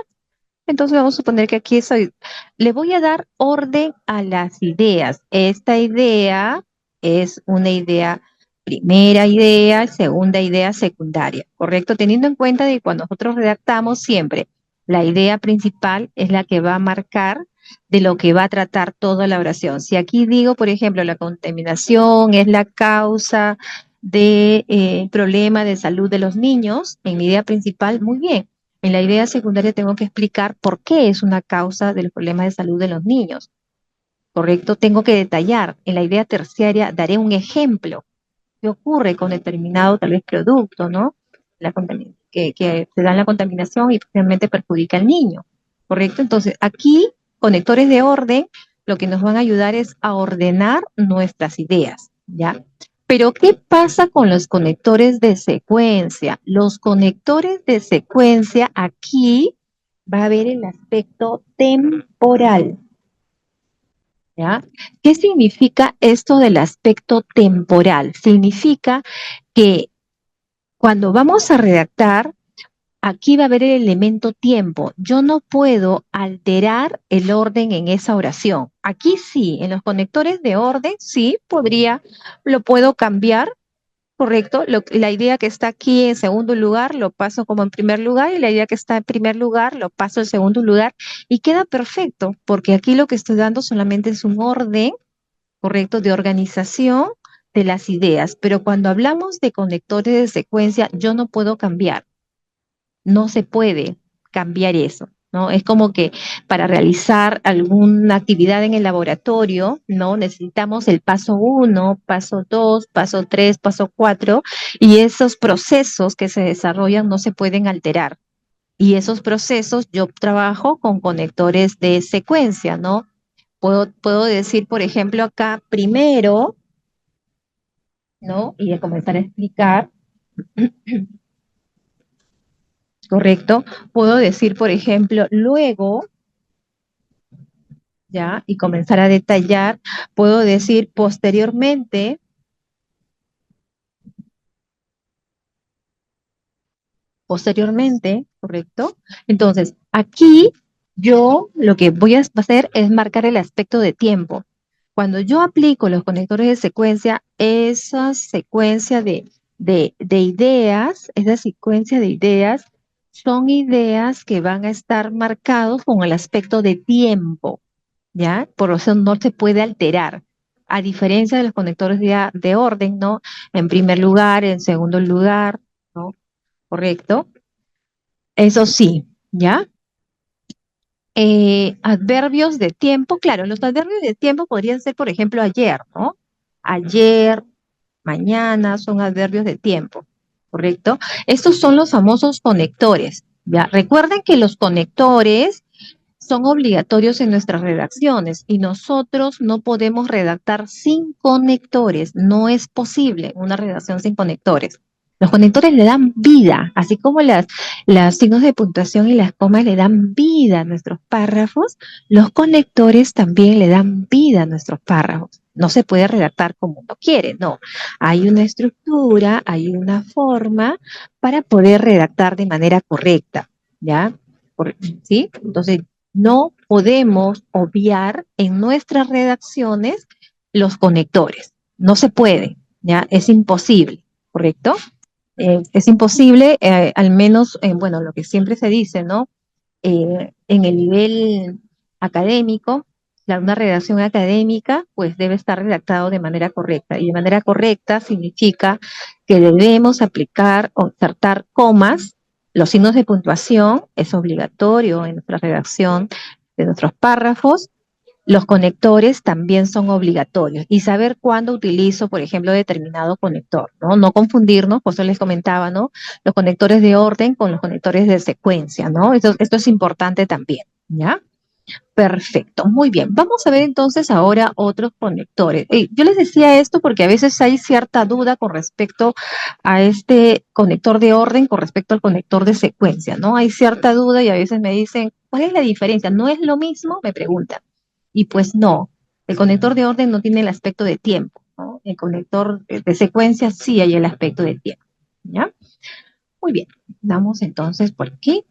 Entonces vamos a suponer que aquí soy, le voy a dar orden a las ideas. Esta idea es una idea, primera idea, segunda idea, secundaria, ¿correcto? Teniendo en cuenta de que cuando nosotros redactamos siempre, la idea principal es la que va a marcar de lo que va a tratar toda la oración. Si aquí digo, por ejemplo, la contaminación es la causa de problema de salud de los niños, en mi idea principal, muy bien. En la idea secundaria tengo que explicar por qué es una causa de los problemas de salud de los niños, ¿correcto? Tengo que detallar. En la idea terciaria daré un ejemplo. ¿Qué ocurre con determinado tal vez producto, ¿no? Que se da la contaminación y realmente perjudica al niño, ¿correcto? Entonces, aquí, conectores de orden, lo que nos van a ayudar es a ordenar nuestras ideas, ¿ya? Pero, ¿qué pasa con los conectores de secuencia? Los conectores de secuencia, aquí va a haber el aspecto temporal, ¿ya? ¿Qué significa esto del aspecto temporal? Significa que cuando vamos a redactar, aquí va a haber el elemento tiempo. Yo no puedo alterar el orden en esa oración. Aquí sí, en los conectores de orden, sí, lo puedo cambiar, ¿correcto? La idea que está aquí en segundo lugar lo paso como en primer lugar y la idea que está en primer lugar lo paso en segundo lugar y queda perfecto, porque aquí lo que estoy dando solamente es un orden, ¿correcto? De organización de las ideas. Pero cuando hablamos de conectores de secuencia, yo no puedo cambiar. No se puede cambiar eso, ¿no? Es como que para realizar alguna actividad en el laboratorio, ¿no? Necesitamos el paso uno, paso dos, paso tres, paso cuatro, y esos procesos que se desarrollan no se pueden alterar. Y esos procesos yo trabajo con conectores de secuencia, ¿no? Puedo decir, por ejemplo, acá primero, ¿no? Y a comenzar a explicar, ¿correcto? Puedo decir, por ejemplo, luego, ¿ya? Y comenzar a detallar, puedo decir posteriormente, ¿correcto? Entonces, aquí yo lo que voy a hacer es marcar el aspecto de tiempo. Cuando yo aplico los conectores de secuencia, esa secuencia de ideas, esa secuencia de ideas, son ideas que van a estar marcados con el aspecto de tiempo. ¿Ya? Por eso no se puede alterar. A diferencia de los conectores de orden, ¿no? En primer lugar, en segundo lugar, ¿no? ¿Correcto? Eso sí, ¿ya? Adverbios de tiempo, claro, los adverbios de tiempo podrían ser, por ejemplo, ayer, ¿no? Ayer, mañana, son adverbios de tiempo, ¿correcto? Estos son los famosos conectores, ¿ya? Recuerden que los conectores son obligatorios en nuestras redacciones y nosotros no podemos redactar sin conectores. No es posible una redacción sin conectores. Los conectores le dan vida, así como las signos de puntuación y las comas le dan vida a nuestros párrafos, los conectores también le dan vida a nuestros párrafos. No se puede redactar como uno quiere, no. Hay una estructura, hay una forma para poder redactar de manera correcta, ¿ya? ¿Sí? Entonces, no podemos obviar en nuestras redacciones los conectores. No se puede, ¿ya? Es imposible, ¿correcto? Es imposible, al menos, bueno, lo que siempre se dice, ¿no? En el nivel académico, una redacción académica, pues debe estar redactado de manera correcta. Y de manera correcta significa que debemos aplicar o insertar comas, los signos de puntuación, es obligatorio en nuestra redacción de nuestros párrafos. Los conectores también son obligatorios y saber cuándo utilizo, por ejemplo, determinado conector, ¿no? No confundirnos, por eso les comentaba, ¿no? Los conectores de orden con los conectores de secuencia, ¿no? Esto es importante también, ¿ya? Perfecto, muy bien. Vamos a ver entonces ahora otros conectores. Yo les decía esto porque a veces hay cierta duda con respecto a este conector de orden con respecto al conector de secuencia, ¿no? Hay cierta duda y a veces me dicen, ¿cuál es la diferencia? ¿No es lo mismo? Me preguntan. Y pues no, el conector de orden no tiene el aspecto de tiempo, ¿no? El conector de secuencia sí hay el aspecto de tiempo, ¿ya? Muy bien, vamos entonces por aquí.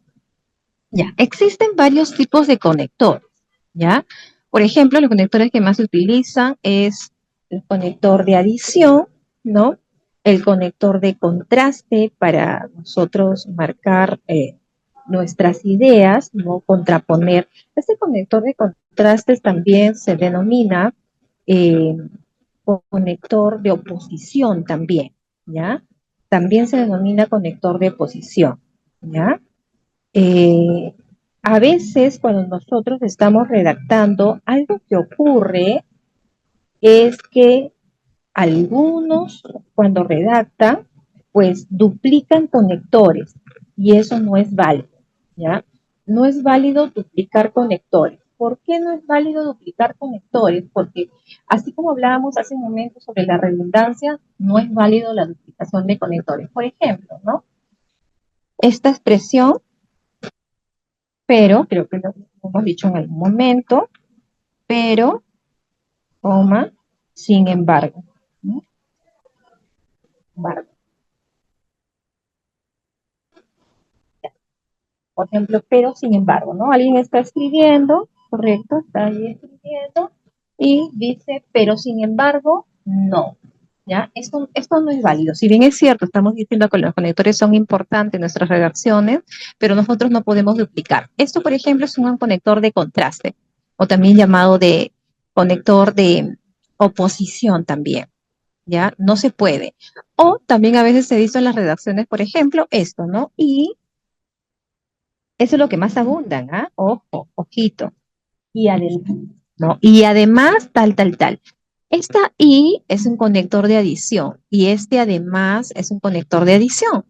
Ya, existen varios tipos de conectores, ¿ya? Por ejemplo, los conectores que más se utilizan es el conector de adición, ¿no? El conector de contraste para nosotros marcar nuestras ideas, ¿no? Contraponer. Este conector de contrastes también se denomina eh, conector de oposición también, ¿ya? También se denomina conector de oposición, ¿ya? Eh, a veces cuando nosotros estamos redactando, algo que ocurre es que algunos cuando redactan, pues duplican conectores y eso no es válido, ¿ya? No es válido duplicar conectores. ¿Por qué no es válido duplicar conectores? Porque así como hablábamos hace un momento sobre la redundancia, no es válido la duplicación de conectores. Por ejemplo, ¿no? Esta expresión pero, creo que lo hemos dicho en algún momento, pero, coma, sin embargo. ¿No? Embargo. Por ejemplo, pero, sin embargo, ¿no? Alguien está escribiendo, correcto, está ahí escribiendo y dice, pero, sin embargo, no. ¿Ya? Esto no es válido. Si bien es cierto, estamos diciendo que los conectores son importantes en nuestras redacciones, pero nosotros no podemos duplicar. Esto, por ejemplo, es un conector de contraste, o también llamado de conector de oposición también. ¿Ya? No se puede. O también a veces se dice en las redacciones, por ejemplo, esto, ¿no? Y eso es lo que más abundan, ¿ah? Ojo, ojito. Y además, ¿no? Y además, tal. Esta y es un conector de adición y este además es un conector de adición,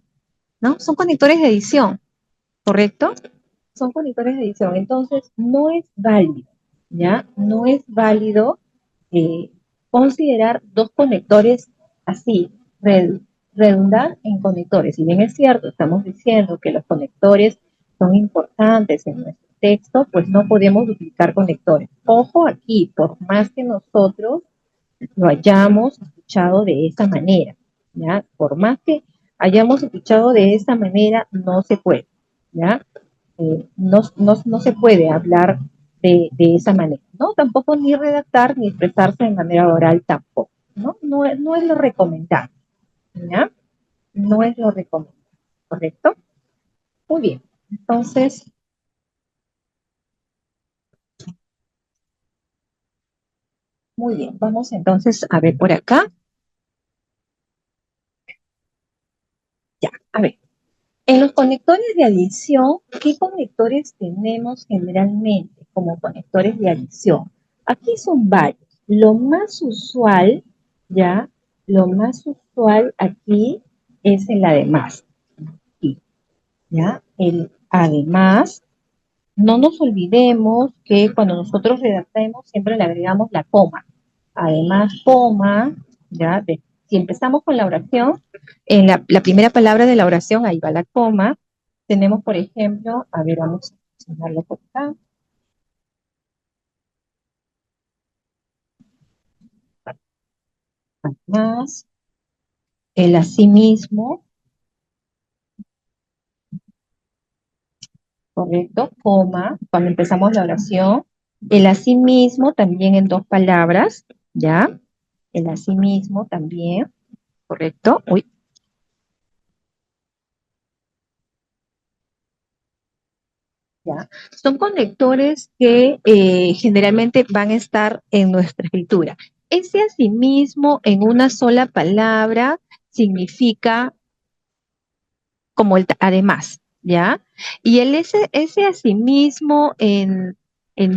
¿no? Son conectores de adición, ¿correcto? Son conectores de edición. Entonces, no es válido, ¿ya? No es válido eh, considerar dos conectores así, redundar en conectores. Si bien es cierto, estamos diciendo que los conectores son importantes en nuestro texto, pues no podemos duplicar conectores. Ojo aquí, por más que nosotros lo hayamos escuchado de esa manera, ¿ya? Por más que hayamos escuchado de esa manera, no se puede, ¿ya? No se puede hablar de esa manera, ¿no? Tampoco ni redactar ni expresarse de manera oral tampoco, ¿no? No es lo recomendable, ¿ya? No es lo recomendable, ¿correcto? Muy bien, entonces, muy bien, vamos entonces a ver por acá, ya, a ver. En los conectores de adición, ¿qué conectores tenemos generalmente como conectores de adición? Aquí son varios. Lo más usual, ¿ya? Lo más usual aquí es el además, ¿ya? El además, no nos olvidemos que cuando nosotros redactamos siempre le agregamos la coma. Además, coma, ¿ya? Si empezamos con la oración, en la primera palabra de la oración, ahí va la coma. Tenemos, por ejemplo, a ver, vamos a mencionarlo por acá. Además, el asimismo, correcto, coma, cuando empezamos la oración. El asimismo también en dos palabras, ¿ya? El asimismo también, correcto. Uy, ¿ya? Son conectores que generalmente van a estar en nuestra escritura. Ese asimismo en una sola palabra significa como el además, ¿ya? Y ese asimismo en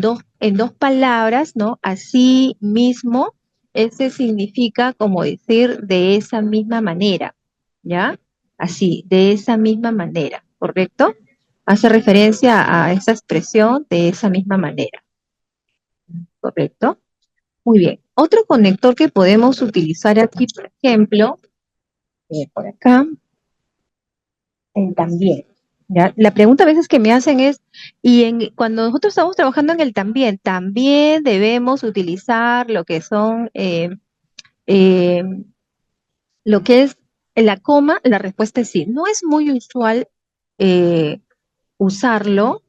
dos palabras, ¿no? Así mismo, ese significa como decir de esa misma manera, ¿ya? Así, de esa misma manera, ¿correcto? Hace referencia a esa expresión de esa misma manera, ¿correcto? Muy bien. Otro conector que podemos utilizar aquí, por ejemplo, por acá, el también. ¿Ya? La pregunta a veces que me hacen es, cuando nosotros estamos trabajando en el también, también debemos utilizar lo que son, eh, lo que es la coma, la respuesta es sí. No es muy usual eh, usarlo,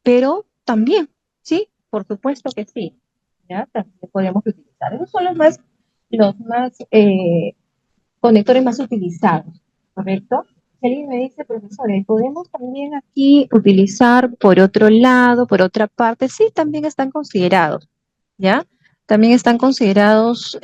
pero también, ¿sí? Por supuesto que sí, ¿ya? También podemos utilizar. Esos son los conectores más utilizados, ¿correcto? Si alguien me dice, profesor, ¿podemos también aquí utilizar por otro lado, por otra parte? Sí, también están considerados, ¿ya? También están considerados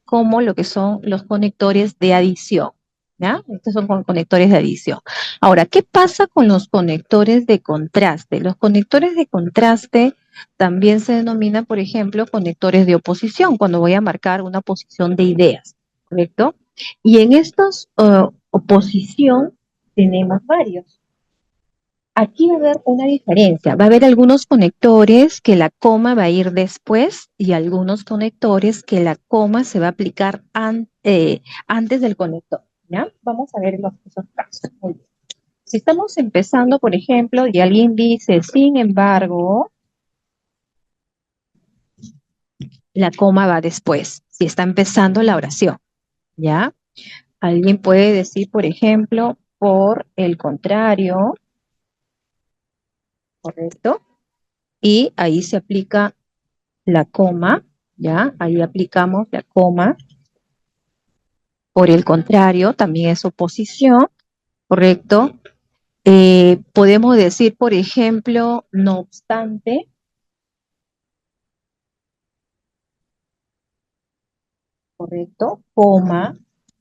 como lo que son los conectores de adición, ¿ya? Estos son conectores de adición. Ahora, ¿qué pasa con los conectores de contraste? Los conectores de contraste también se denominan, por ejemplo, conectores de oposición, cuando voy a marcar una posición de ideas, ¿correcto? Y en estos oposición tenemos varios. Aquí va a haber una diferencia. Va a haber algunos conectores que la coma va a ir después y algunos conectores que la coma se va a aplicar antes del conector, ¿ya? Vamos a ver esos casos. Muy bien. Si estamos empezando, por ejemplo, y alguien dice, sin embargo, la coma va después, si está empezando la oración, ¿ya? Alguien puede decir, por ejemplo, por el contrario, ¿correcto? Y ahí se aplica la coma, ¿ya? Ahí aplicamos la coma. Por el contrario, también es oposición, ¿correcto? Podemos decir, por ejemplo, no obstante, ¿correcto? Coma.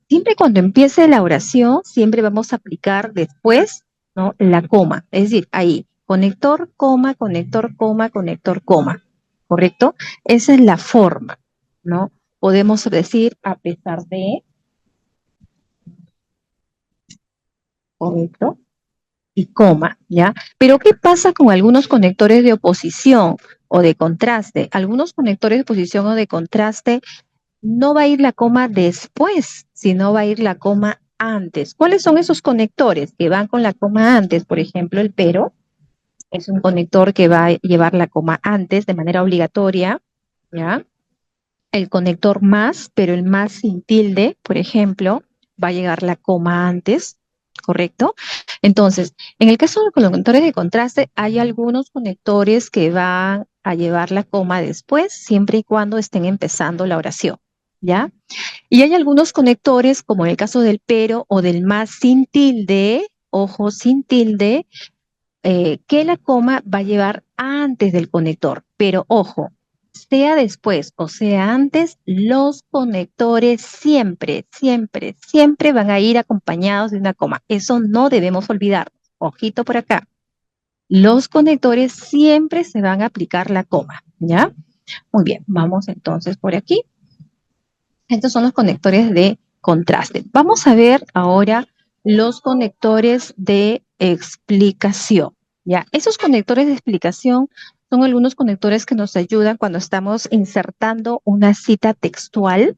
Siempre cuando empiece la oración, siempre vamos a aplicar después, ¿no? La coma. Es decir, ahí, conector, coma, conector, coma, conector, coma. ¿Correcto? Esa es la forma, ¿no? Podemos decir a pesar de, ¿correcto? Y coma, ¿ya? Pero ¿qué pasa con algunos conectores de oposición o de contraste? Algunos conectores de oposición o de contraste no va a ir la coma después, sino va a ir la coma antes. ¿Cuáles son esos conectores que van con la coma antes? Por ejemplo, el pero es un conector que va a llevar la coma antes de manera obligatoria, ¿ya? El conector más, pero el más sin tilde, por ejemplo, va a llegar la coma antes, ¿correcto? Entonces, en el caso de los conectores de contraste, hay algunos conectores que van a llevar la coma después, siempre y cuando estén empezando la oración, ¿ya? Y hay algunos conectores, como en el caso del pero o del más sin tilde, ojo, sin tilde, que la coma va a llevar antes del conector. Pero ojo, sea después o sea antes, los conectores siempre, siempre, siempre van a ir acompañados de una coma. Eso no debemos olvidar. Ojito por acá. Los conectores siempre se van a aplicar la coma, ¿ya? Muy bien, vamos entonces por aquí. Estos son los conectores de contraste. Vamos a ver ahora los conectores de explicación. ¿Ya? Esos conectores de explicación son algunos conectores que nos ayudan cuando estamos insertando una cita textual.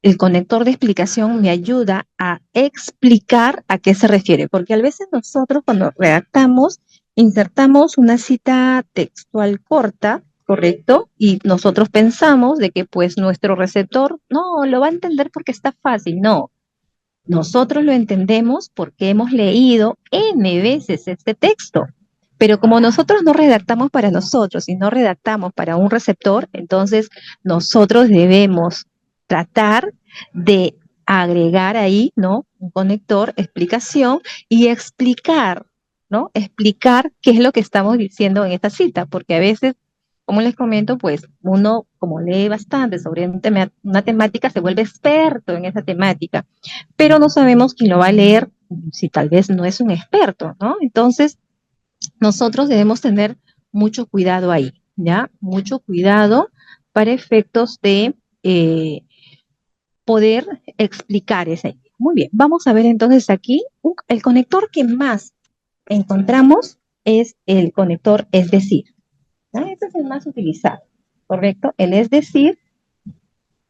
El conector de explicación me ayuda a explicar a qué se refiere, porque a veces nosotros cuando redactamos, insertamos una cita textual corta, ¿correcto? Y nosotros pensamos de que pues nuestro receptor no lo va a entender porque está fácil. No, nosotros lo entendemos porque hemos leído N veces este texto. Pero como nosotros no redactamos para nosotros y no redactamos para un receptor, entonces nosotros debemos tratar de agregar ahí, ¿no? Un conector, explicación y explicar, ¿no? Explicar qué es lo que estamos diciendo en esta cita, porque a veces, como les comento, pues uno, como lee bastante sobre una temática, se vuelve experto en esa temática, pero no sabemos quién lo va a leer si tal vez no es un experto, ¿no? Entonces, nosotros debemos tener mucho cuidado ahí, ¿ya? Mucho cuidado para efectos de poder explicar esa idea. Muy bien, vamos a ver entonces aquí, el conector que más encontramos es el conector es decir, ¿no? Este es el más utilizado, ¿correcto? El es decir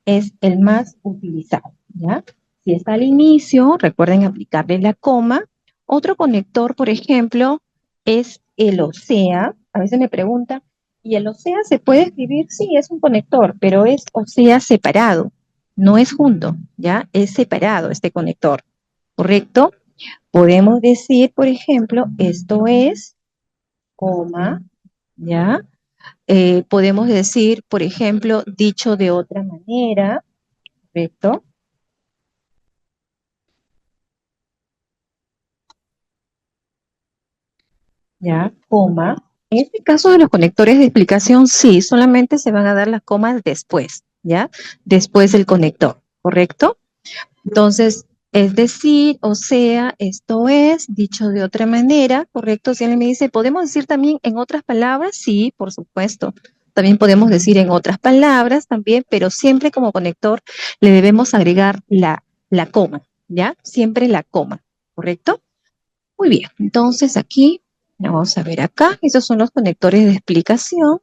es el más utilizado, ¿ya? Si está al inicio, recuerden aplicarle la coma. Otro conector, por ejemplo, es el o sea. A veces me preguntan, ¿y el o sea se puede escribir? Sí, es un conector, pero es o sea separado, no es junto, ¿ya? Es separado este conector, ¿correcto? Podemos decir, por ejemplo, esto es coma, ¿ya? Podemos decir, por ejemplo, dicho de otra manera, ¿correcto? ¿Ya? Coma. En este caso de los conectores de explicación, sí, solamente se van a dar las comas después, ¿ya? Después del conector, ¿correcto? Entonces, es decir, o sea, esto es, dicho de otra manera, ¿correcto? Si alguien me dice, ¿podemos decir también en otras palabras? Sí, por supuesto. También podemos decir en otras palabras también, pero siempre como conector le debemos agregar la coma, ¿ya? Siempre la coma, ¿correcto? Muy bien, entonces aquí, vamos a ver acá, esos son los conectores de explicación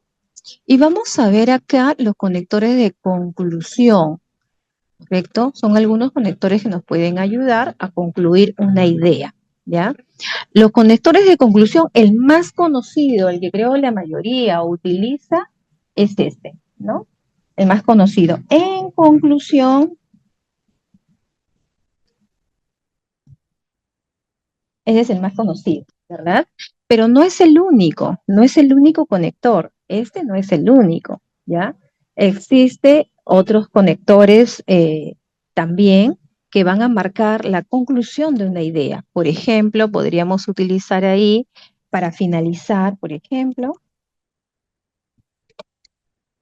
y vamos a ver acá los conectores de conclusión, ¿correcto? Son algunos conectores que nos pueden ayudar a concluir una idea, ¿ya? Los conectores de conclusión, el más conocido, el que creo la mayoría utiliza, es este, ¿no? El más conocido. En conclusión, ese es el más conocido, ¿verdad? Pero no es el único, no es el único conector. Este no es el único, ¿ya? Existe otros conectores también que van a marcar la conclusión de una idea. Por ejemplo, podríamos utilizar ahí para finalizar, por ejemplo,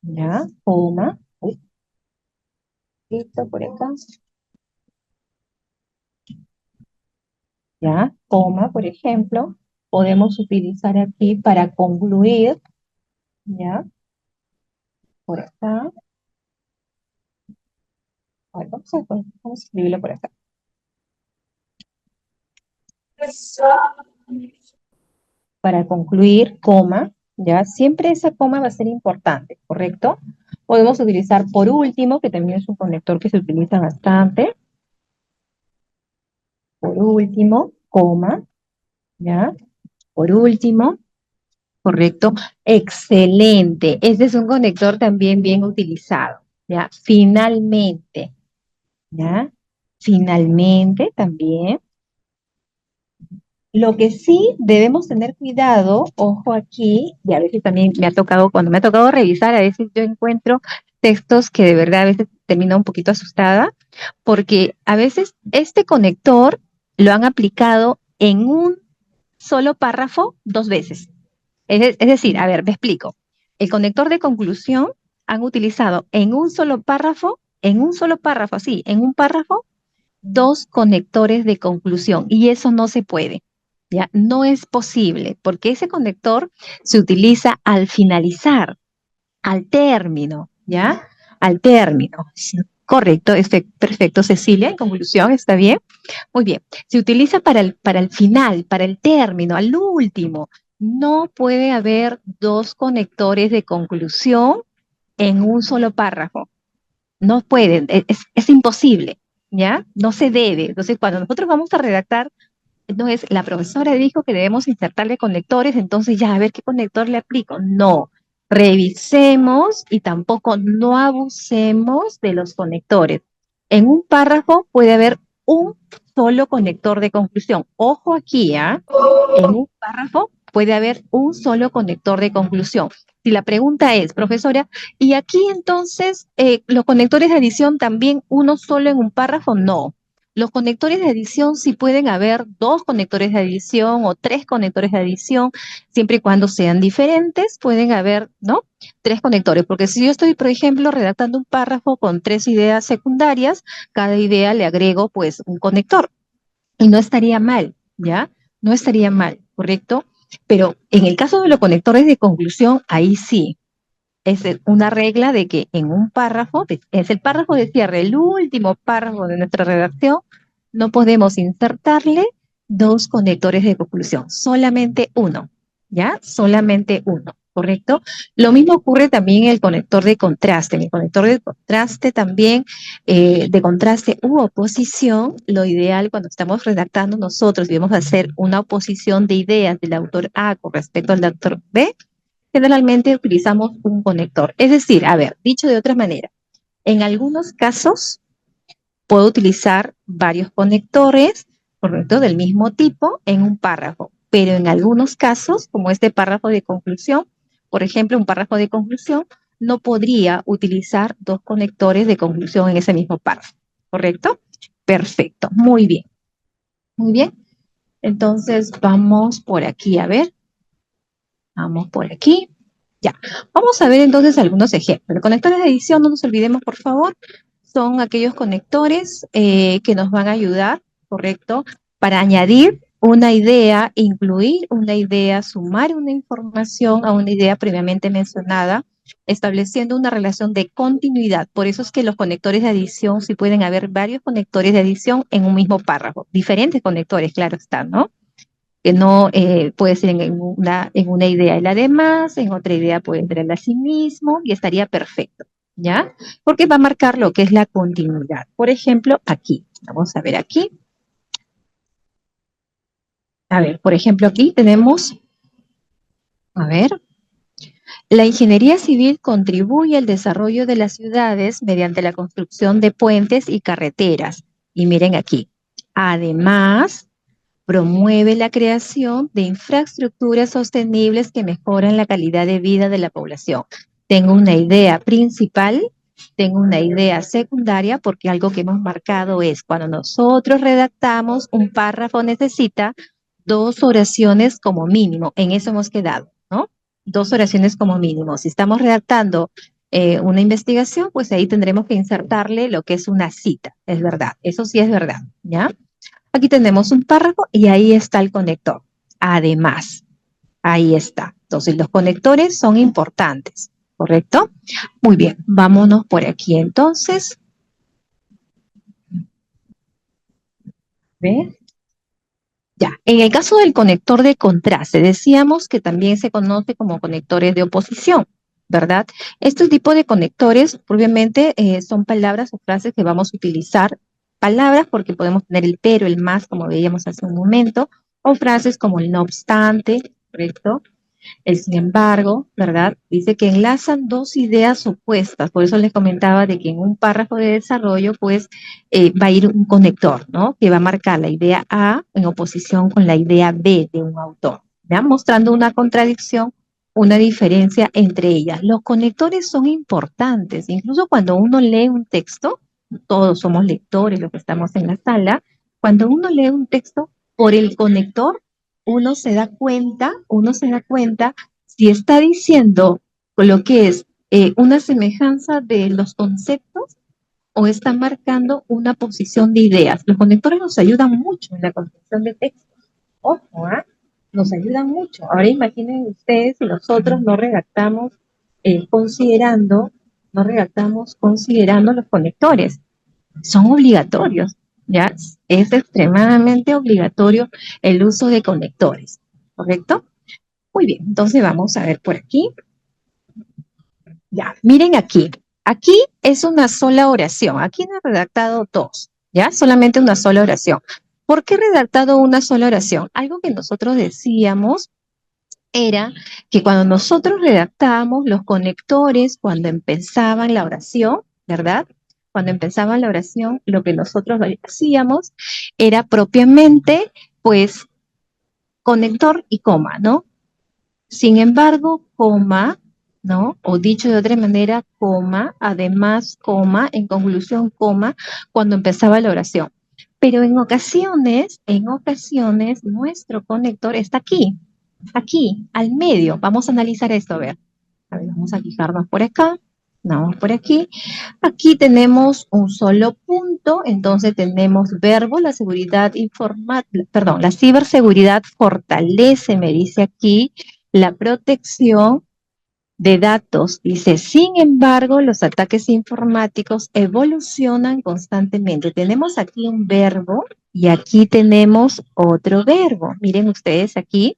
¿ya? Coma, uy, listo por acá, ¿ya? Coma, por ejemplo, podemos utilizar aquí para concluir, ¿ya? Por acá. A ver, vamos a escribirlo por acá. Para concluir, coma, ¿ya? Siempre esa coma va a ser importante, ¿correcto? Podemos utilizar por último, que también es un conector que se utiliza bastante. Por último, coma, ¿ya? Por último, correcto. Excelente. Este es un conector también bien utilizado, ¿ya? Finalmente, ¿ya? Finalmente también. Lo que sí debemos tener cuidado, ojo aquí, y a veces también me ha tocado, cuando me ha tocado revisar, a veces yo encuentro textos que de verdad a veces termino un poquito asustada, porque a veces este conector lo han aplicado en un solo párrafo dos veces. Es decir, a ver, me explico. El conector de conclusión han utilizado en un solo párrafo, sí, en un párrafo dos conectores de conclusión y eso no se puede, ¿ya? No es posible porque ese conector se utiliza al finalizar, al término, ¿ya? Al término. Sí, correcto, perfecto, Cecilia, en conclusión, ¿está bien? Muy bien. Se utiliza para el final, para el término, al último. No puede haber dos conectores de conclusión en un solo párrafo. No pueden, es imposible, ¿ya? No se debe. Entonces, cuando nosotros vamos a redactar, entonces la profesora dijo que debemos insertarle conectores, entonces ya, a ver qué conector le aplico. No, revisemos y tampoco no abusemos de los conectores. En un párrafo puede haber un solo conector de conclusión. Ojo aquí, ¿ah? En un párrafo puede haber un solo conector de conclusión. Si la pregunta es, profesora, ¿y aquí entonces los conectores de adición también uno solo en un párrafo? No. Los conectores de adición sí pueden haber dos conectores de adición o tres conectores de adición, siempre y cuando sean diferentes, pueden haber, ¿no? Tres conectores, porque si yo estoy, por ejemplo, redactando un párrafo con tres ideas secundarias, cada idea le agrego pues un conector. Y no estaría mal, ¿ya? No estaría mal, ¿correcto? Pero en el caso de los conectores de conclusión, ahí sí, es una regla de que en un párrafo, es el párrafo de cierre, el último párrafo de nuestra redacción, no podemos insertarle dos conectores de conclusión, solamente uno, ¿ya? Solamente uno, ¿correcto? Lo mismo ocurre también en el conector de contraste. En el conector de contraste también, de contraste u oposición, lo ideal cuando estamos redactando nosotros y vamos a hacer una oposición de ideas del autor A con respecto al autor B, generalmente utilizamos un conector. Es decir, a ver, dicho de otra manera, en algunos casos puedo utilizar varios conectores, correcto, del mismo tipo en un párrafo, pero en algunos casos, como este párrafo de conclusión, por ejemplo, un párrafo de conclusión no podría utilizar dos conectores de conclusión en ese mismo párrafo, ¿correcto? Perfecto, muy bien, muy bien. Entonces, vamos por aquí, a ver, vamos por aquí. Ya, vamos a ver entonces algunos ejemplos. Los conectores de edición, no nos olvidemos, por favor, son aquellos conectores que nos van a ayudar, ¿correcto? Para añadir una idea, incluir una idea, sumar una información a una idea previamente mencionada, estableciendo una relación de continuidad. Por eso es que los conectores de adición, sí pueden haber varios conectores de adición en un mismo párrafo. Diferentes conectores, claro está, ¿no? Que no puede ser en una idea el además, en otra idea puede entrar el asimismo y estaría perfecto, ¿ya? Porque va a marcar lo que es la continuidad. Por ejemplo, aquí, vamos a ver aquí. A ver, por ejemplo, aquí tenemos, a ver, la ingeniería civil contribuye al desarrollo de las ciudades mediante la construcción de puentes y carreteras. Y miren aquí, además, promueve la creación de infraestructuras sostenibles que mejoran la calidad de vida de la población. Tengo una idea principal, tengo una idea secundaria, porque algo que hemos marcado es cuando nosotros redactamos un párrafo necesita dos oraciones como mínimo. En eso hemos quedado, ¿no? Dos oraciones como mínimo. Si estamos redactando una investigación, pues ahí tendremos que insertarle lo que es una cita. Es verdad, eso sí es verdad, ¿ya? Aquí tenemos un párrafo y ahí está el conector. Además, ahí está. Entonces, los conectores son importantes, ¿correcto? Muy bien, vámonos por aquí entonces. ¿Ve? Ya, en el caso del conector de contraste, decíamos que también se conoce como conectores de oposición, ¿verdad? Este tipo de conectores, obviamente, son palabras o frases que vamos a utilizar, palabras porque podemos tener el pero, el más, como veíamos hace un momento, o frases como el no obstante, ¿correcto? El sin embargo, ¿verdad? Dice que enlazan dos ideas opuestas. Por eso les comentaba de que en un párrafo de desarrollo, pues, va a ir un conector, ¿no? Que va a marcar la idea A en oposición con la idea B de un autor, ¿ya? Mostrando una contradicción, una diferencia entre ellas. Los conectores son importantes. Incluso cuando uno lee un texto, todos somos lectores los que estamos en la sala, cuando uno lee un texto, por el conector uno se da cuenta si está diciendo lo que es una semejanza de los conceptos o está marcando una posición de ideas. Los conectores nos ayudan mucho en la construcción de textos. Ojo, ¿ah? Nos ayudan mucho. Ahora imaginen ustedes si nosotros considerando, no redactamos considerando los conectores. Son obligatorios, ¿ya? Es extremadamente obligatorio el uso de conectores, ¿correcto? Muy bien, entonces vamos a ver por aquí. Ya, miren aquí. Aquí es una sola oración. Aquí no he redactado dos, ¿ya? Solamente una sola oración. ¿Por qué he redactado una sola oración? Algo que nosotros decíamos era que cuando nosotros redactábamos los conectores, cuando empezaban la oración, ¿verdad? Cuando empezaban la oración, lo que nosotros hacíamos era propiamente, pues, conector y coma, ¿no? Sin embargo, coma, ¿no? O dicho de otra manera, coma, además, coma, en conclusión, coma, cuando empezaba la oración. Pero en ocasiones, nuestro conector está aquí, al medio. Vamos a analizar esto, a ver. A ver, vamos a fijarnos por acá. Vamos por aquí. Aquí tenemos un solo punto, entonces tenemos verbo, la seguridad informática, perdón, la ciberseguridad fortalece, me dice aquí, la protección de datos. Dice, sin embargo, los ataques informáticos evolucionan constantemente. Tenemos aquí un verbo y aquí tenemos otro verbo. Miren ustedes aquí.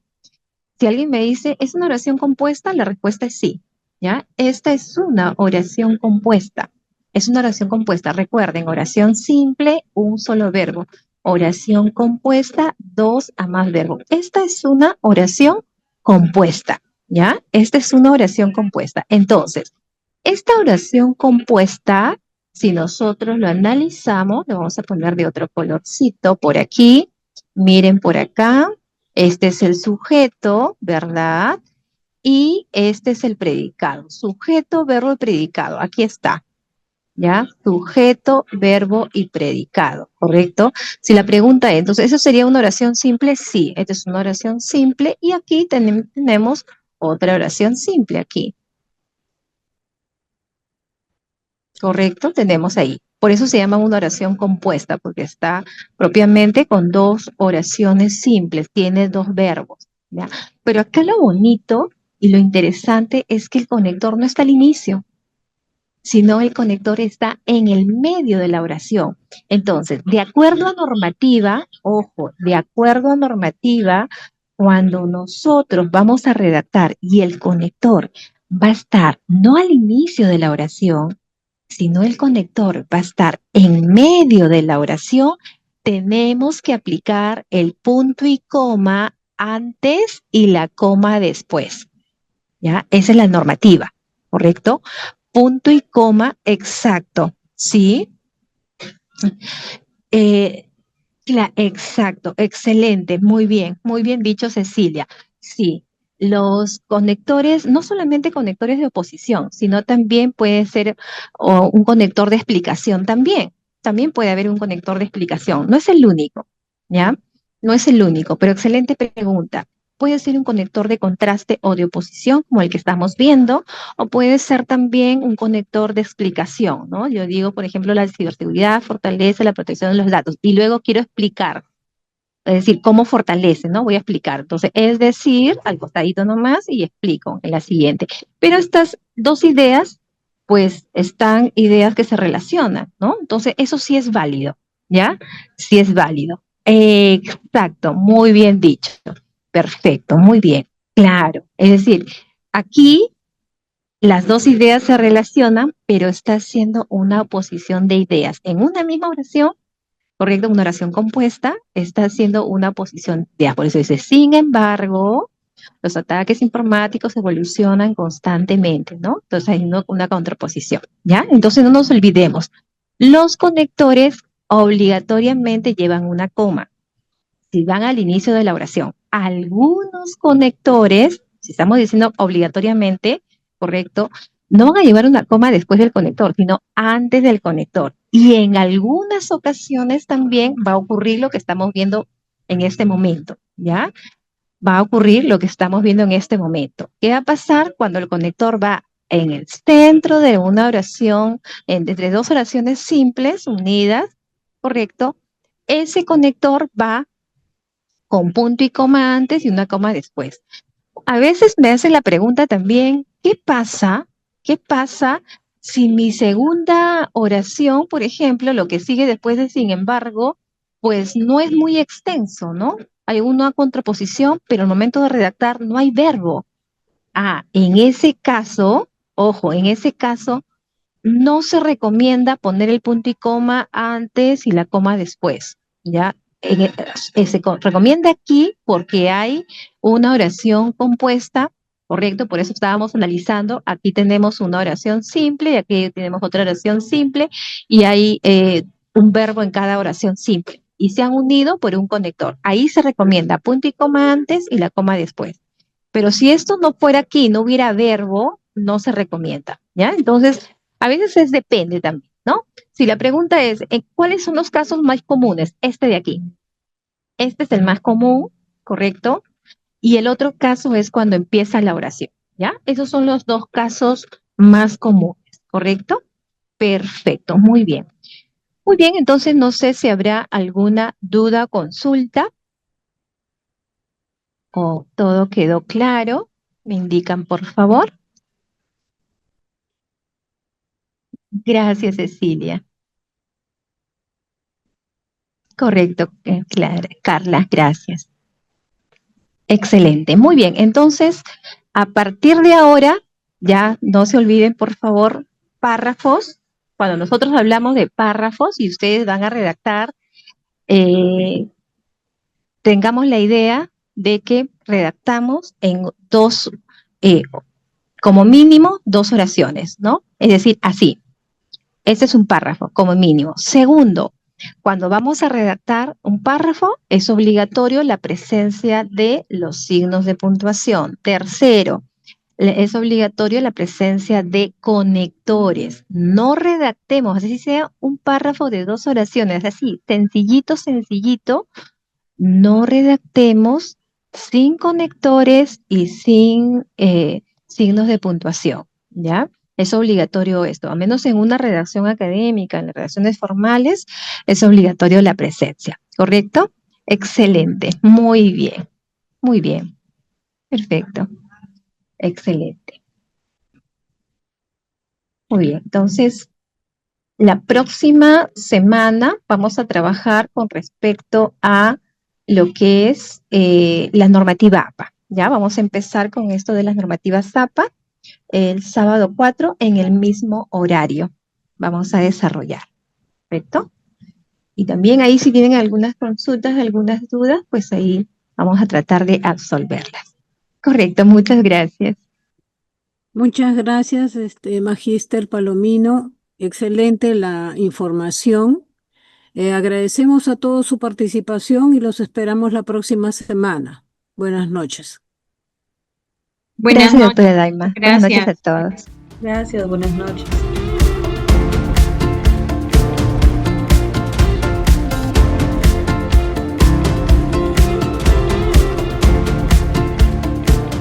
Si alguien me dice, ¿es una oración compuesta? La respuesta es sí, ¿ya? Esta es una oración compuesta. Es una oración compuesta. Recuerden, oración simple, un solo verbo. Oración compuesta, dos a más verbos. Esta es una oración compuesta, ¿ya? Esta es una oración compuesta. Entonces, esta oración compuesta, si nosotros lo analizamos, lo vamos a poner de otro colorcito por aquí. Miren por acá. Este es el sujeto, ¿verdad? Y este es el predicado. Sujeto, verbo y predicado. Aquí está. ¿Ya? Sujeto, verbo y predicado, ¿correcto? Si la pregunta es, entonces, ¿eso sería una oración simple? Sí, esta es una oración simple y aquí tenemos otra oración simple aquí, ¿correcto? Tenemos ahí. Por eso se llama una oración compuesta, porque está propiamente con dos oraciones simples, tiene dos verbos, ¿ya? Pero acá lo bonito y lo interesante es que el conector no está al inicio, sino el conector está en el medio de la oración. Entonces, de acuerdo a normativa, ojo, de acuerdo a normativa, cuando nosotros vamos a redactar y el conector va a estar no al inicio de la oración, sino el conector va a estar en medio de la oración, tenemos que aplicar el punto y coma antes y la coma después. ¿Ya? Esa es la normativa, ¿correcto? Punto y coma exacto, ¿sí? Eh, exacto, excelente, muy bien dicho, Cecilia. Sí, los conectores, no solamente conectores de oposición, sino también puede ser un conector de explicación también. También puede haber un conector de explicación. No es el único, ¿ya? No es el único, pero excelente pregunta. Puede ser un conector de contraste o de oposición, como el que estamos viendo, o puede ser también un conector de explicación, ¿no? Yo digo, por ejemplo, la ciberseguridad fortalece la protección de los datos y luego quiero explicar, es decir, cómo fortalece, ¿no? Voy a explicar. Entonces, es decir, al costadito nomás y explico en la siguiente. Pero estas dos ideas, pues, están ideas que se relacionan, ¿no? Entonces, eso sí es válido, ¿ya? Sí es válido. Exacto, muy bien dicho. Perfecto, muy bien. Claro. Es decir, aquí las dos ideas se relacionan, pero está haciendo una oposición de ideas. En una misma oración, correcto, una oración compuesta, está haciendo una oposición de ideas. Por eso dice, sin embargo, los ataques informáticos evolucionan constantemente, ¿no? Entonces hay una contraposición, ¿ya? Entonces no nos olvidemos, los conectores obligatoriamente llevan una coma si van al inicio de la oración. Algunos conectores, si estamos diciendo obligatoriamente, correcto, no van a llevar una coma después del conector, sino antes del conector. Y en algunas ocasiones también va a ocurrir lo que estamos viendo en este momento, ¿ya? Va a ocurrir lo que estamos viendo en este momento. ¿Qué va a pasar cuando el conector va en el centro de una oración, entre dos oraciones simples, unidas, correcto? Ese conector va con punto y coma antes y una coma después. A veces me hacen la pregunta también, ¿qué pasa? ¿Qué pasa si mi segunda oración, por ejemplo, lo que sigue después de sin embargo, pues no es muy extenso, ¿no? Hay una contraposición, pero al momento de redactar no hay verbo. Ah, en ese caso, ojo, en ese caso no se recomienda poner el punto y coma antes y la coma después, ¿ya? Recomienda aquí porque hay una oración compuesta, ¿correcto? Por eso estábamos analizando, aquí tenemos una oración simple y aquí tenemos otra oración simple y hay un verbo en cada oración simple y se han unido por un conector. Ahí se recomienda punto y coma antes y la coma después. Pero si esto no fuera aquí, no hubiera verbo, no se recomienda, ¿ya? Entonces, a veces depende también, ¿no? Si la pregunta es, ¿cuáles son los casos más comunes? Este de aquí. Este es el más común, ¿correcto? Y el otro caso es cuando empieza la oración, ¿ya? Esos son los dos casos más comunes, ¿correcto? Perfecto, muy bien. Muy bien, entonces no sé si habrá alguna duda o consulta o todo quedó claro. Me indican, por favor. Gracias, Cecilia. Correcto, Carla, gracias. Excelente, muy bien. Entonces, a partir de ahora, ya no se olviden, por favor, párrafos. Cuando nosotros hablamos de párrafos y ustedes van a redactar, eh, tengamos la idea de que redactamos en dos, eh, como mínimo, dos oraciones, ¿no? Es decir, así. Ese es un párrafo, como mínimo. Segundo, Cuando vamos a redactar un párrafo, es obligatorio la presencia de los signos de puntuación. Tercero, es obligatorio la presencia de conectores. No redactemos, así sea un párrafo de 2 oraciones, así, sencillito, sencillito. No redactemos sin conectores y sin signos de puntuación, ¿ya? Es obligatorio esto, a menos en una redacción académica, en las redacciones formales, es obligatorio la presencia, ¿correcto? Excelente, muy bien, perfecto, excelente. Muy bien, entonces la próxima semana vamos a trabajar con respecto a lo que es la normativa APA. Ya vamos a empezar con esto de las normativas APA el sábado 4 en el mismo horario. Vamos a desarrollar, ¿correcto? Y también ahí si tienen algunas consultas, algunas dudas, pues ahí vamos a tratar de absolverlas. Correcto, muchas gracias. Muchas gracias, Magíster Palomino. Excelente la información. Agradecemos a todos su participación y los esperamos la próxima semana. Buenas noches. Buenas Gracias, noches. doctora Daima. Buenas noches a Gracias. todos. Gracias, buenas noches.